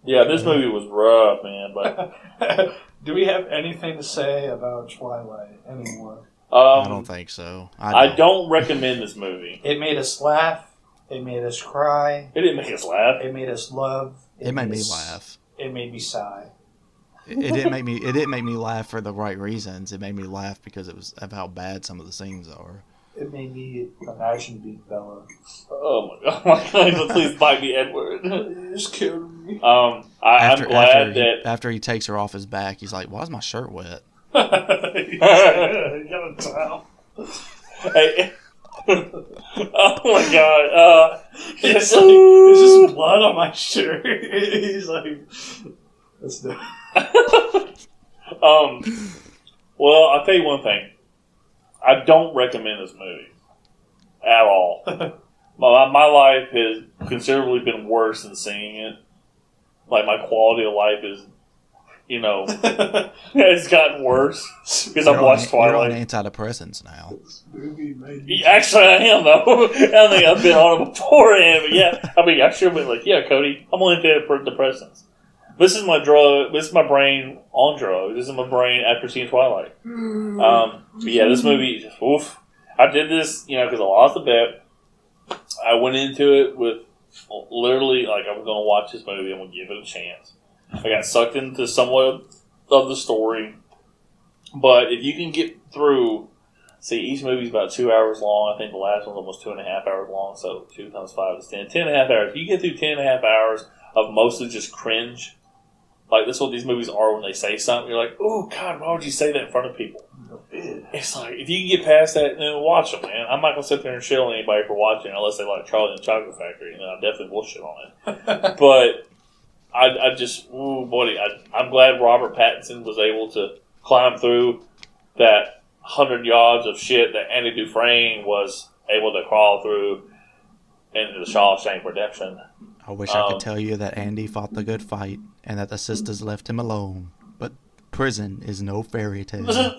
Yeah, this movie was rough, man. But do we have anything to say about Twilight anymore? I don't think so. I don't recommend this movie. It made us laugh. It made us cry. It didn't make us laugh. It made us love. It made me laugh. It made me sigh. It didn't make me. It didn't make me laugh for the right reasons. It made me laugh because of how bad some of the scenes are. It made me imagine being Bella. Oh my god! Please bite me, Edward. You just killed me. I'm glad that after he takes her off his back, he's like, "Why is my shirt wet?" You got a towel. Hey. Oh my god. It's like, there's just blood on my shirt. He's like, let's do it. Well, I'll tell you one thing. I don't recommend this movie at all. My life has considerably been worse than seeing it. Like, my quality of life is, it's gotten worse because I've watched Twilight. You're on antidepressants now. Actually, I am, though. I don't think I've been on it beforehand, but yeah. I mean, I should have been like, yeah, Cody, I'm on antidepressants. This is my drug. This is my brain on drugs. This is my brain after seeing Twilight. But yeah, this movie, just oof. I did this, because I lost the bet. I went into it with literally, like, I was going to watch this movie. I'm going to give it a chance. I got sucked into somewhat of the story. But if you can get through, see, each movie's about 2 hours long. I think the last one's almost 2.5 hours long. So 2 times 5 is 10. 10.5 hours. If you get through 10.5 hours of mostly just cringe, like, that's what these movies are when they say something. You're like, oh, God, why would you say that in front of people? It's like, if you can get past that, then watch them, man. I'm not going to sit there and shit on anybody for watching unless they like Charlie and the Chocolate Factory, and then I definitely will shit on it. But I just, buddy, I'm glad Robert Pattinson was able to climb through that 100 yards of shit that Andy Dufresne was able to crawl through into the Shawshank Redemption. I wish I could tell you that Andy fought the good fight and that the sisters left him alone. But prison is no fairy tale. I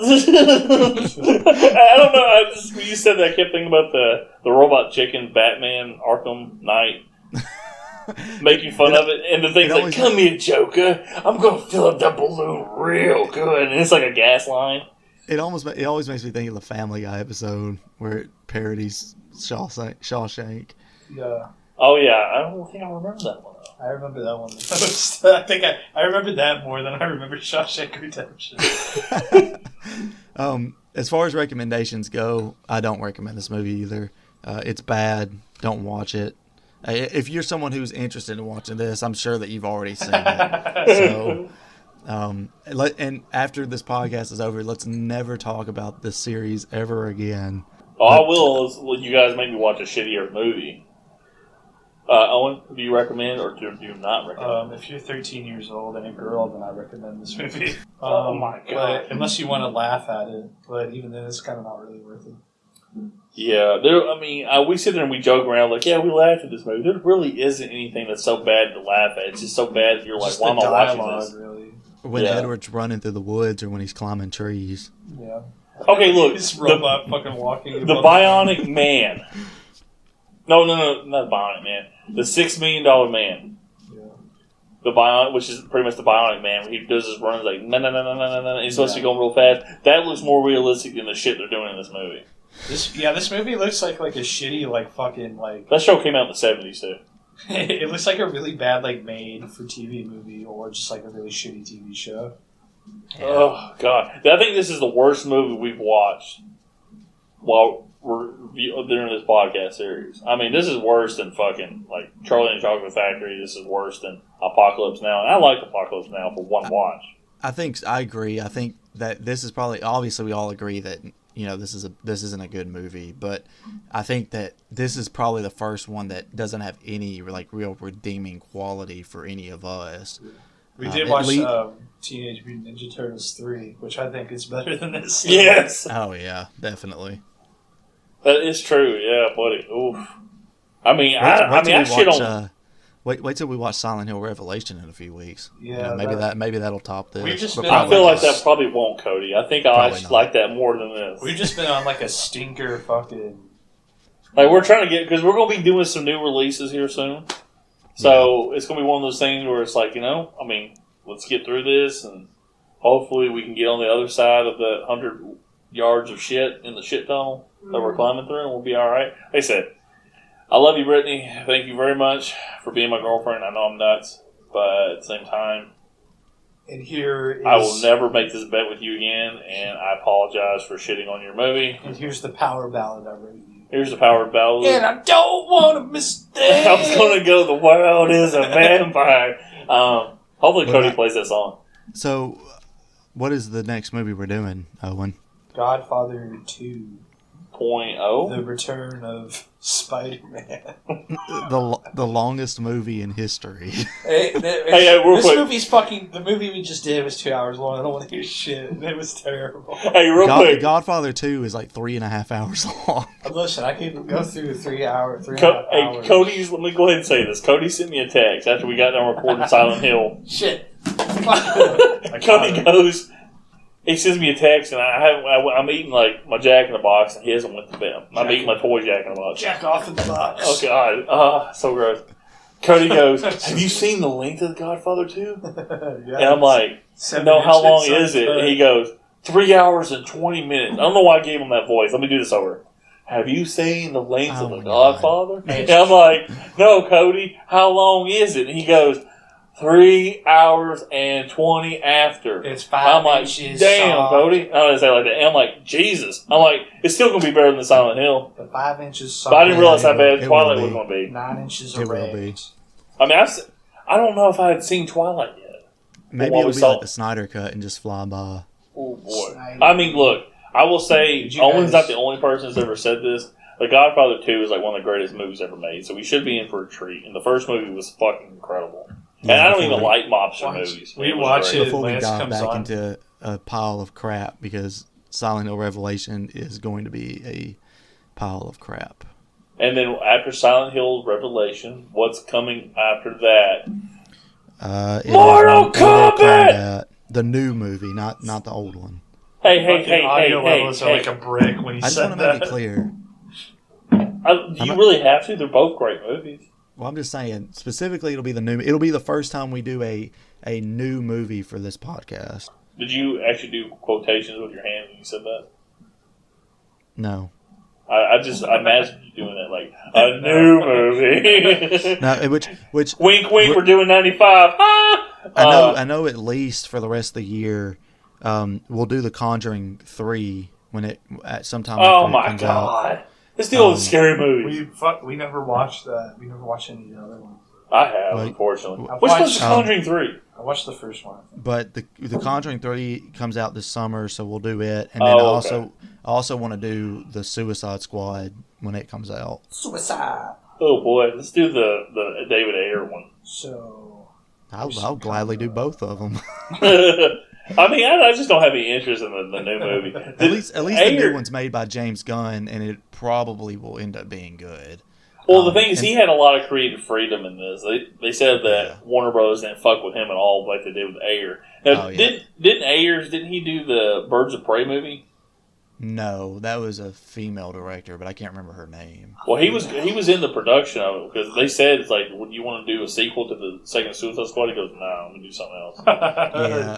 don't know. When you said that, I kept thinking about the robot chicken Batman Arkham Knight making fun of it. And the thing's like, come here, Joker. I'm going to fill up that balloon real good. And it's like a gas line. It always makes me think of the Family Guy episode where it parodies Shawshank. Yeah. Oh, yeah. I don't think I remember that one. I remember that one the most. I think I remember that more than I remember Shawshank Redemption. As far as recommendations go, I don't recommend this movie either. It's bad. Don't watch it. If you're someone who's interested in watching this, I'm sure that you've already seen it. So, and after this podcast is over, let's never talk about this series ever again. I will. You guys make me watch a shittier movie. Owen, do you recommend or do you not recommend? If you're 13 years old and a girl, then I recommend this movie. Oh my god! Unless you want to laugh at it, but even then, it's kind of not really worth it. Yeah, we sit there and we joke around like, yeah, we laughed at this movie. There really isn't anything that's so bad to laugh at. It's just so bad that you're like, why am I watching this? Really. When Edward's running through the woods or when he's climbing trees. Yeah. Okay, look, this robot fucking walking. The Bionic Man. No, not the Bionic Man. The $6 million man. Yeah. The Bionic, which is pretty much the Bionic Man, where he does his runs like no. He's supposed to be going real fast. That looks more realistic than the shit they're doing in this movie. This movie looks like a shitty fucking That show came out in the 70s too. It looks like a really bad made for TV movie or just like a really shitty TV show. Yeah. Oh god, I think this is the worst movie we've watched while we're during this podcast series. I mean, this is worse than fucking Charlie and the Chocolate Factory. This is worse than Apocalypse Now, and I like Apocalypse Now for one watch. I agree. I think that this is probably, obviously we all agree that this isn't a good movie, but I think that this is probably the first one that doesn't have any real redeeming quality for any of us. We did watch Teenage Mutant Ninja Turtles 3, which I think is better than this. Yes. Oh yeah, definitely. That is true. Yeah, buddy. Oof. I mean, I shit on. Wait till we watch Silent Hill Revelation in a few weeks. Yeah, maybe that'll top this. I feel like that probably won't, Cody. I think I actually like that more than this. We've just been on a stinker fucking. We're trying to get, because we're going to be doing some new releases here soon. So it's going to be one of those things where it's let's get through this and hopefully we can get on the other side of the 100 yards of shit in the shit tunnel that we're climbing through and we'll be alright. Like I said, I love you, Brittany. Thank you very much for being my girlfriend. I know I'm nuts, but at the same time, and here is, I will never make this bet with you again, and I apologize for shitting on your movie. And here's the power ballad I wrote you. Here's the power ballad. And I don't want to mistake. I was going to go, the world is a vampire. Hopefully Cody plays that song. So, What is the next movie we're doing, Owen? Godfather 2. 0.0? The Return of Spider-Man. The longest movie in history. Real This quick. movie's fucking... The movie we just did was 2 hours long. I don't want to hear shit. It was terrible. Hey, real quick. Godfather 2 is like 3.5 hours long. Listen, I could go through 3 hours. Hey, Cody's. Let me go ahead and say this. Cody sent me a text after we got done recording Silent Hill. Shit. Cody goes. He sends me a text, and I'm eating like my Jack in the Box, and he hasn't went to bed. I'm eating my toy Jack in the Box. Jack off in the box. Oh God, so gross. Cody goes, "Have you seen the length of The Godfather 2?" Yeah, And I'm like, "No, how long is it?" And he goes, 3 hours and 20 minutes. I don't know why I gave him that voice. Let me do this over. Have you seen the length of The Godfather? And I'm like, "No, Cody, how long is it?" And he goes, 3 hours and 20 after. It's 5 I'm like, inches. damn, Cody. I didn't say it like that. And I'm like, Jesus. I'm like, it's still going to be better than the Silent Hill. The 5 inches. But I didn't realize how bad it Twilight will was be. going to be. 9 inches It of will red. be. I mean, I don't know if I had seen Twilight yet. Maybe Well, it'll we be saw- like the Snyder cut and just fly by. Oh, boy. Snyder. I mean, look, I will say, Did you Owen's guys- not the only person that's ever said this. The Godfather 2 is like one of the greatest movies ever made, so we should be in for a treat. And the first movie was fucking incredible. And I don't even like mobster movies. We It was watch great. it. Before we Lance dive comes back on. into a pile of crap, because Silent Hill Revelation is going to be a pile of crap. And then after Silent Hill Revelation, what's coming after that? Mortal Kombat! The new movie, not the old one. Hey, Fucking audio levels are like a brick when he I just said want to make that. it clear. Do you really have to? They're both great movies. Well, I'm just saying, specifically, it'll be the first time we do a new movie for this podcast. Did you actually do quotations with your hand when you said that? No. I imagine you doing that, like, a new movie. No, which Wink, wink, we're doing 95. I know at least for the rest of the year, we'll do The Conjuring 3 when it at sometime Oh after it my comes out. God. It's still a scary movie. We never watched that. We never watched any of the other ones. I have, Like, unfortunately. I've Which one's watched- The Conjuring 3? I watched the first one. But the Conjuring 3 comes out this summer, so we'll do it. And then I also want to do the Suicide Squad when it comes out. Suicide. Oh boy, let's do the David Ayer one. So. I'll gladly do both of them. I mean, I just don't have any interest in the new movie. At least the new one's made by James Gunn, and it probably will end up being good. Well, the thing is, he had a lot of creative freedom in this. They said that Warner Bros. Didn't fuck with him at all like they did with Ayer. Now, didn't he do the Birds of Prey movie? No, that was a female director, but I can't remember her name. Well, he was in the production of it because they said it's like, would you want to do a sequel to the second Suicide Squad? He goes, no, I'm gonna do something else.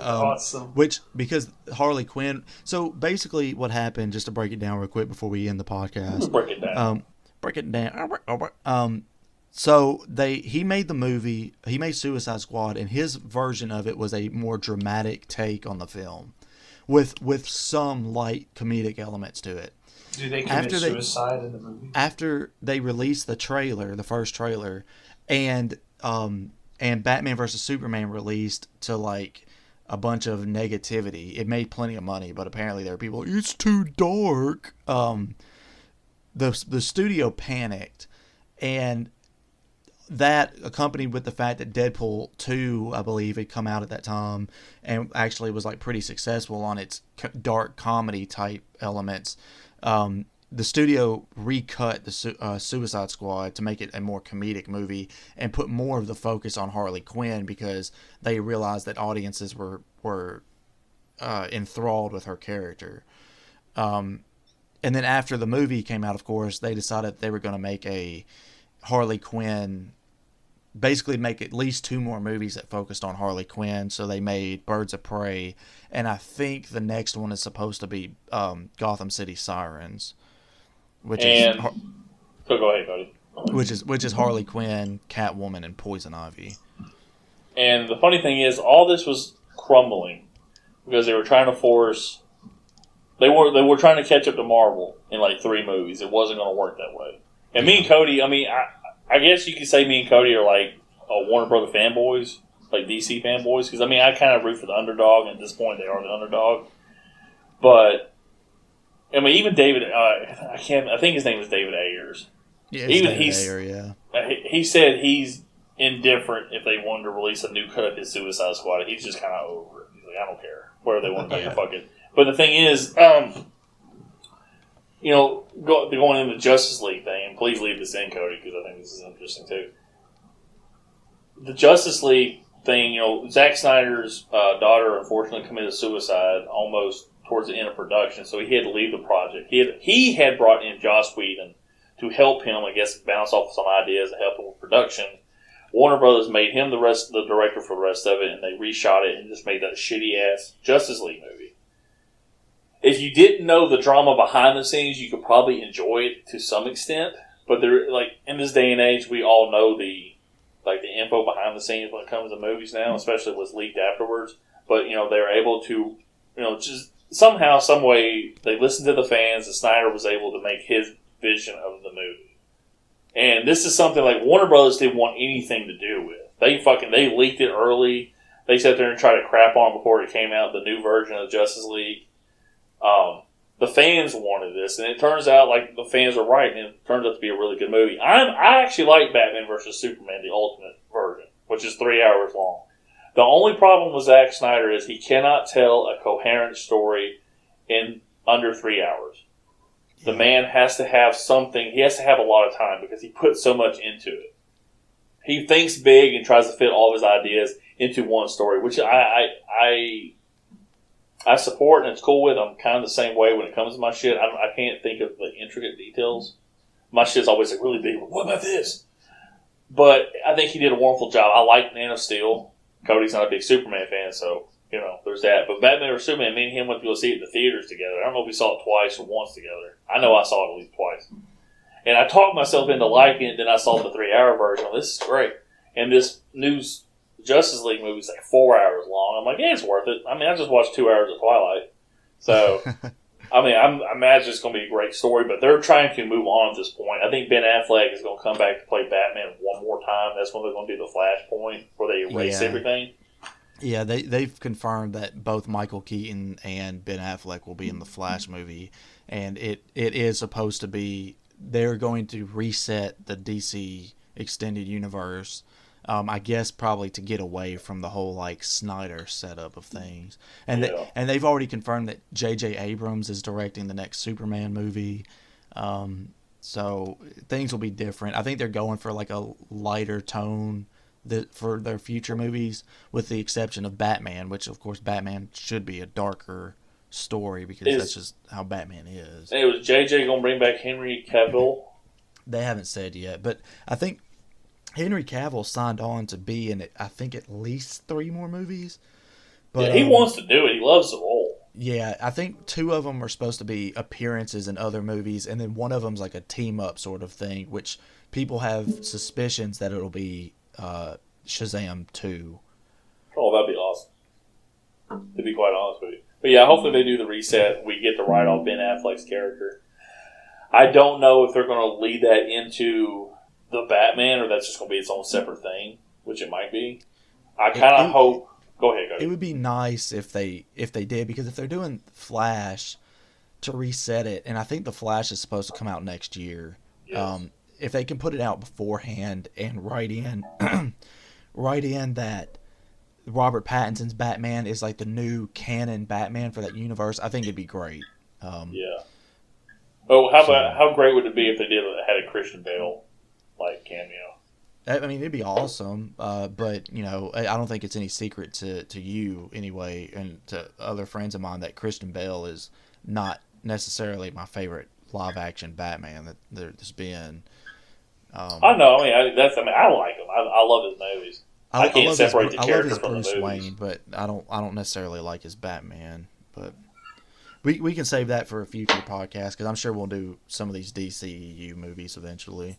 Awesome. Because Harley Quinn. So basically, what happened? Just to break it down real quick before we end the podcast. Let's break it down. Break it down. So he made the movie. He made Suicide Squad, and his version of it was a more dramatic take on the film, with some light comedic elements to it. Do they commit suicide in the movie? After they released the trailer, the first trailer, and Batman vs Superman released to like a bunch of negativity. It made plenty of money, but apparently there were people like, it's too dark. The studio panicked, and that accompanied with the fact that Deadpool 2, I believe, had come out at that time and actually was like pretty successful on its dark comedy type elements. The studio recut the Suicide Squad to make it a more comedic movie and put more of the focus on Harley Quinn because they realized that audiences were enthralled with her character. And then after the movie came out, of course, they decided they were going to make a Harley Quinn, basically make at least 2 more movies that focused on Harley Quinn. So they made Birds of Prey, and I think the next one is supposed to be Gotham City Sirens, So go ahead, buddy. which is Harley Quinn, Catwoman, and Poison Ivy. And the funny thing is, all this was crumbling because they were trying to force. They were trying to catch up to Marvel in like 3 movies. It wasn't going to work that way. And me and Cody, I mean, I guess you could say me and Cody are like Warner Brother fanboys. like DC fanboys, because I mean I kind of root for the underdog, and at this point they are the underdog. But I mean, even David, I think his name was David Ayers. Yeah, even he said he's indifferent if they wanted to release a new cut of his Suicide Squad. He's just kind of over it. He's like, I don't care whether they want to do it, fuck it. But the thing is, you know, going into the Justice League thing, and please leave this in, Cody, because I think this is interesting too. The Justice League thing, you know, Zack Snyder's daughter unfortunately committed suicide almost towards the end of production, so he had to leave the project. He had brought in Joss Whedon to help him, I guess, bounce off some ideas and help him with production. Warner Brothers made him the director for the rest of it, and they reshot it and just made that shitty-ass Justice League movie. If you didn't know the drama behind the scenes, you could probably enjoy it to some extent. But in this day and age, we all know the info behind the scenes when it comes to movies now, especially what's leaked afterwards. But you know, they were able to, you know, just somehow, some way, they listened to the fans, and Snyder was able to make his vision of the movie. And this is something like Warner Brothers didn't want anything to do with. They leaked it early. They sat there and tried to crap on it before it came out, the new version of Justice League. The fans wanted this, and it turns out like the fans are right, and it turns out to be a really good movie. I actually like Batman vs. Superman, the Ultimate version, which is 3 hours long. The only problem with Zack Snyder is he cannot tell a coherent story in under 3 hours. The man has to have something. He has to have a lot of time because he puts so much into it. He thinks big and tries to fit all of his ideas into one story, which I support and it's cool with. I'm kind of the same way when it comes to my shit. I can't think of the intricate details. My shit's always like really big. What about this? But I think he did a wonderful job. I like Man of Steel. Cody's not a big Superman fan, so you know there's that. But Batman or Superman, me and him went to go see it in the theaters together. I don't know if we saw it twice or once together. I know I saw it at least twice. And I talked myself into liking it. Then I saw the 3 hour version. This is great. And this new Justice League movie is like 4 hours long. I'm like, yeah, it's worth it. I mean, I just watched 2 hours of Twilight. So, I mean, I imagine it's going to be a great story, but they're trying to move on at this point. I think Ben Affleck is going to come back to play Batman one more time. That's when they're going to do the Flashpoint where they erase everything. Yeah, they've confirmed that both Michael Keaton and Ben Affleck will be in the Flash movie, and it is supposed to be, they're going to reset the DC extended universe. I guess probably to get away from the whole like Snyder setup of things, and they've already confirmed that J.J. Abrams is directing the next Superman movie, so things will be different. I think they're going for like a lighter tone for their future movies, with the exception of Batman, which of course Batman should be a darker story because that's just how Batman is. It was J.J. gonna bring back Henry Cavill? They haven't said yet, but I think Henry Cavill signed on to be in, I think, at least 3 more movies. But yeah, he wants to do it. He loves the role. Yeah, I think 2 of them are supposed to be appearances in other movies, and then one of them's like a team-up sort of thing, which people have suspicions that it'll be Shazam 2. Oh, that'd be awesome, to be quite honest with you. But yeah, hopefully they do the reset. We get to write off Ben Affleck's character. I don't know if they're going to lead that into the Batman, or that's just going to be its own separate thing, which it might be. I kind of hope. Go ahead. It would be nice if they did, because if they're doing Flash to reset it, and I think the Flash is supposed to come out next year. Yes. If they can put it out beforehand and write in that Robert Pattinson's Batman is like the new canon Batman for that universe, I think it'd be great. Yeah. Oh, how great would it be if they had a Christian Bale like cameo? I mean, it'd be awesome, but you know, I don't think it's any secret to you anyway, and to other friends of mine, that Christian Bale is not necessarily my favorite live action Batman that there's been. I know. I mean, I like him. I love his movies. I can't separate the character from the movies. Bruce Wayne, but I don't necessarily like his Batman. But we can save that for a future podcast, because I'm sure we'll do some of these DCEU movies eventually.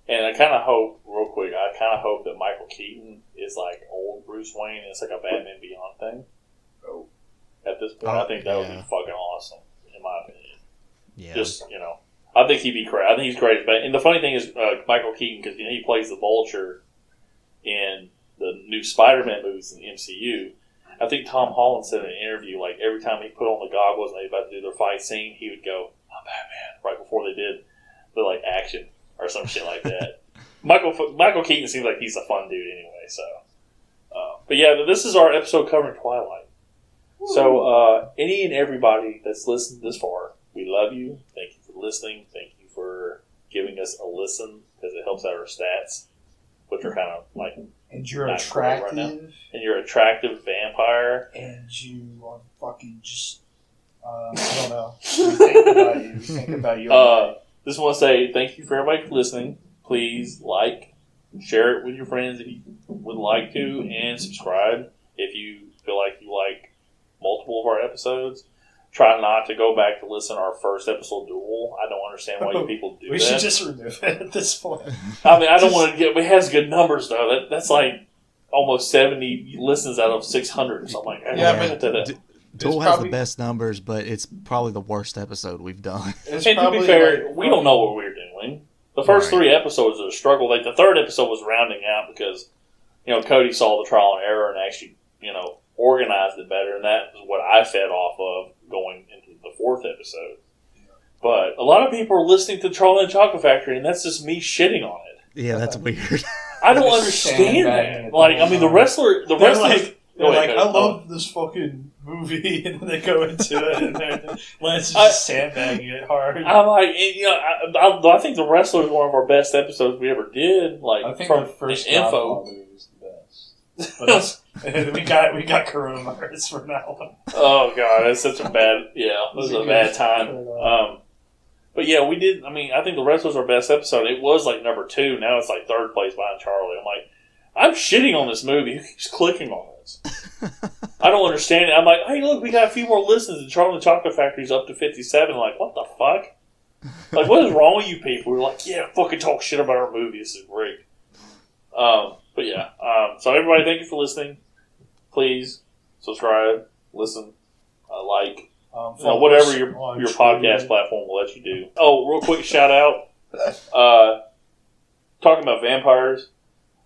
And I kind of hope, real quick, that Michael Keaton is like old Bruce Wayne. It's like a Batman Beyond thing. Oh. At this point, I think that would be fucking awesome, in my opinion. Yeah. Just, you know, I think he'd be great. I think he's great. And the funny thing is, Michael Keaton, because he plays the Vulture in the new Spider-Man movies in the MCU. I think Tom Holland said in an interview, like every time he put on the goggles and they were about to do their fight scene, he would go, "I'm Batman," right before they did the like action or some shit like that. Michael Keaton seems like he's a fun dude anyway. So, but yeah, this is our episode covering Twilight. So, any and everybody that's listened this far, we love you. Thank you for listening. Thank you for giving us a listen because it helps out our stats, which are kind of like. And you're not great attractive. right now. And you're an attractive vampire. And you are fucking just. I don't know. We think about you. We think about you. Just want to say thank you for everybody for listening. Please like, share it with your friends if you would like to, and subscribe if you feel like you like multiple of our episodes. Try not to go back to listen to our first episode duel. I don't understand why you people do that. We should just remove it at this point. I mean, I don't want to get. It has good numbers though. That's like almost 70 listens out of 600 or something like that. Yeah, but Duel has the best numbers, but it's probably the worst episode we've done. And to be fair, we don't know what we're doing. The first 3 episodes are a struggle. Like the third episode was rounding out because Cody saw the trial and error and actually organized it better, and that is what I fed off of going into the 4th episode. But a lot of people are listening to Charlie and the Chocolate Factory, and that's just me shitting on it. Yeah, that's weird. I don't understand that. Like, I mean, the wrestlers. They're like, I love this fucking movie, and then they go into it, and Lance is just sandbagging it hard. I'm like, I think the wrestler is one of our best episodes we ever did. Like, I think from the first info. Godfather was the best. But we got coronavirus from that one. Oh god, that's such a bad. Yeah, it was a bad time. But yeah, we did. I mean, I think the rest was our best episode. It was like number 2. Now it's like 3rd place behind Charlie. I'm like, I'm shitting on this movie. Who keeps clicking on this? I don't understand it. I'm like, hey, look, we got a few more listens, and Charlie and the Chocolate Factory's up to 57. I'm like, what the fuck? Like, what is wrong with you people? We're like, yeah, fucking talk shit about our movie. This is great. But yeah, so everybody, thank you for listening. Please subscribe, listen, like. Whatever your podcast platform will let you do. Oh, real quick shout out. Talking about vampires,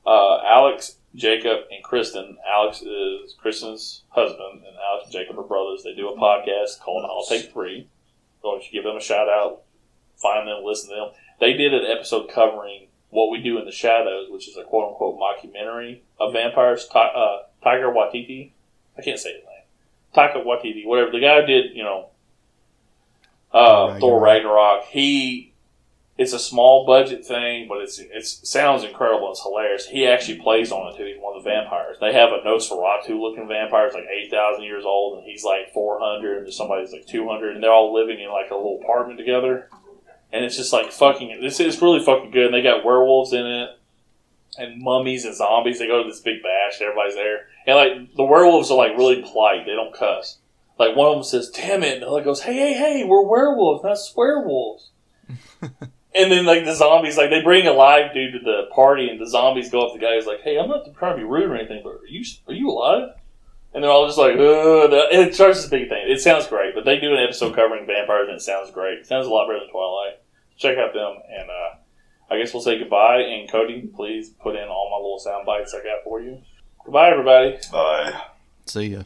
Alex, Jacob, and Kristen. Alex is Kristen's husband, and Alex and Jacob are brothers. They do a podcast called I'll Take 3. So if you give them a shout out, find them, listen to them. They did an episode covering What We Do in the Shadows, which is a quote unquote mockumentary of vampires. Tiger Waititi. I can't say his name. Taika Waititi, whatever. The guy who did, Thor Ragnarok. It's a small budget thing, but it sounds incredible. It's hilarious. He actually plays on it too. He's one of the vampires. They have a Nosferatu looking vampire. It's like 8,000 years old, and he's like 400, and there's somebody who's like 200, and they're all living in like a little apartment together. And it's just like it's really fucking good. And they got werewolves in it, and mummies and zombies. They go to this big bash. Everybody's there. And, like, the werewolves are, like, really polite. They don't cuss. Like, one of them says, damn it. And the other goes, hey, we're werewolves, not swearwolves. And then, like, the zombies, like, they bring a live dude to the party, and the zombies go up to the guy who's like, hey, I'm not trying to be rude or anything, but are you alive? And they're all just like, and it starts this big thing. It sounds great, but they do an episode covering vampires, and it sounds great. It sounds a lot better than Twilight. Check out them, and I guess we'll say goodbye. And Cody, please put in all my little sound bites I got for you. Goodbye, everybody. Bye. See ya.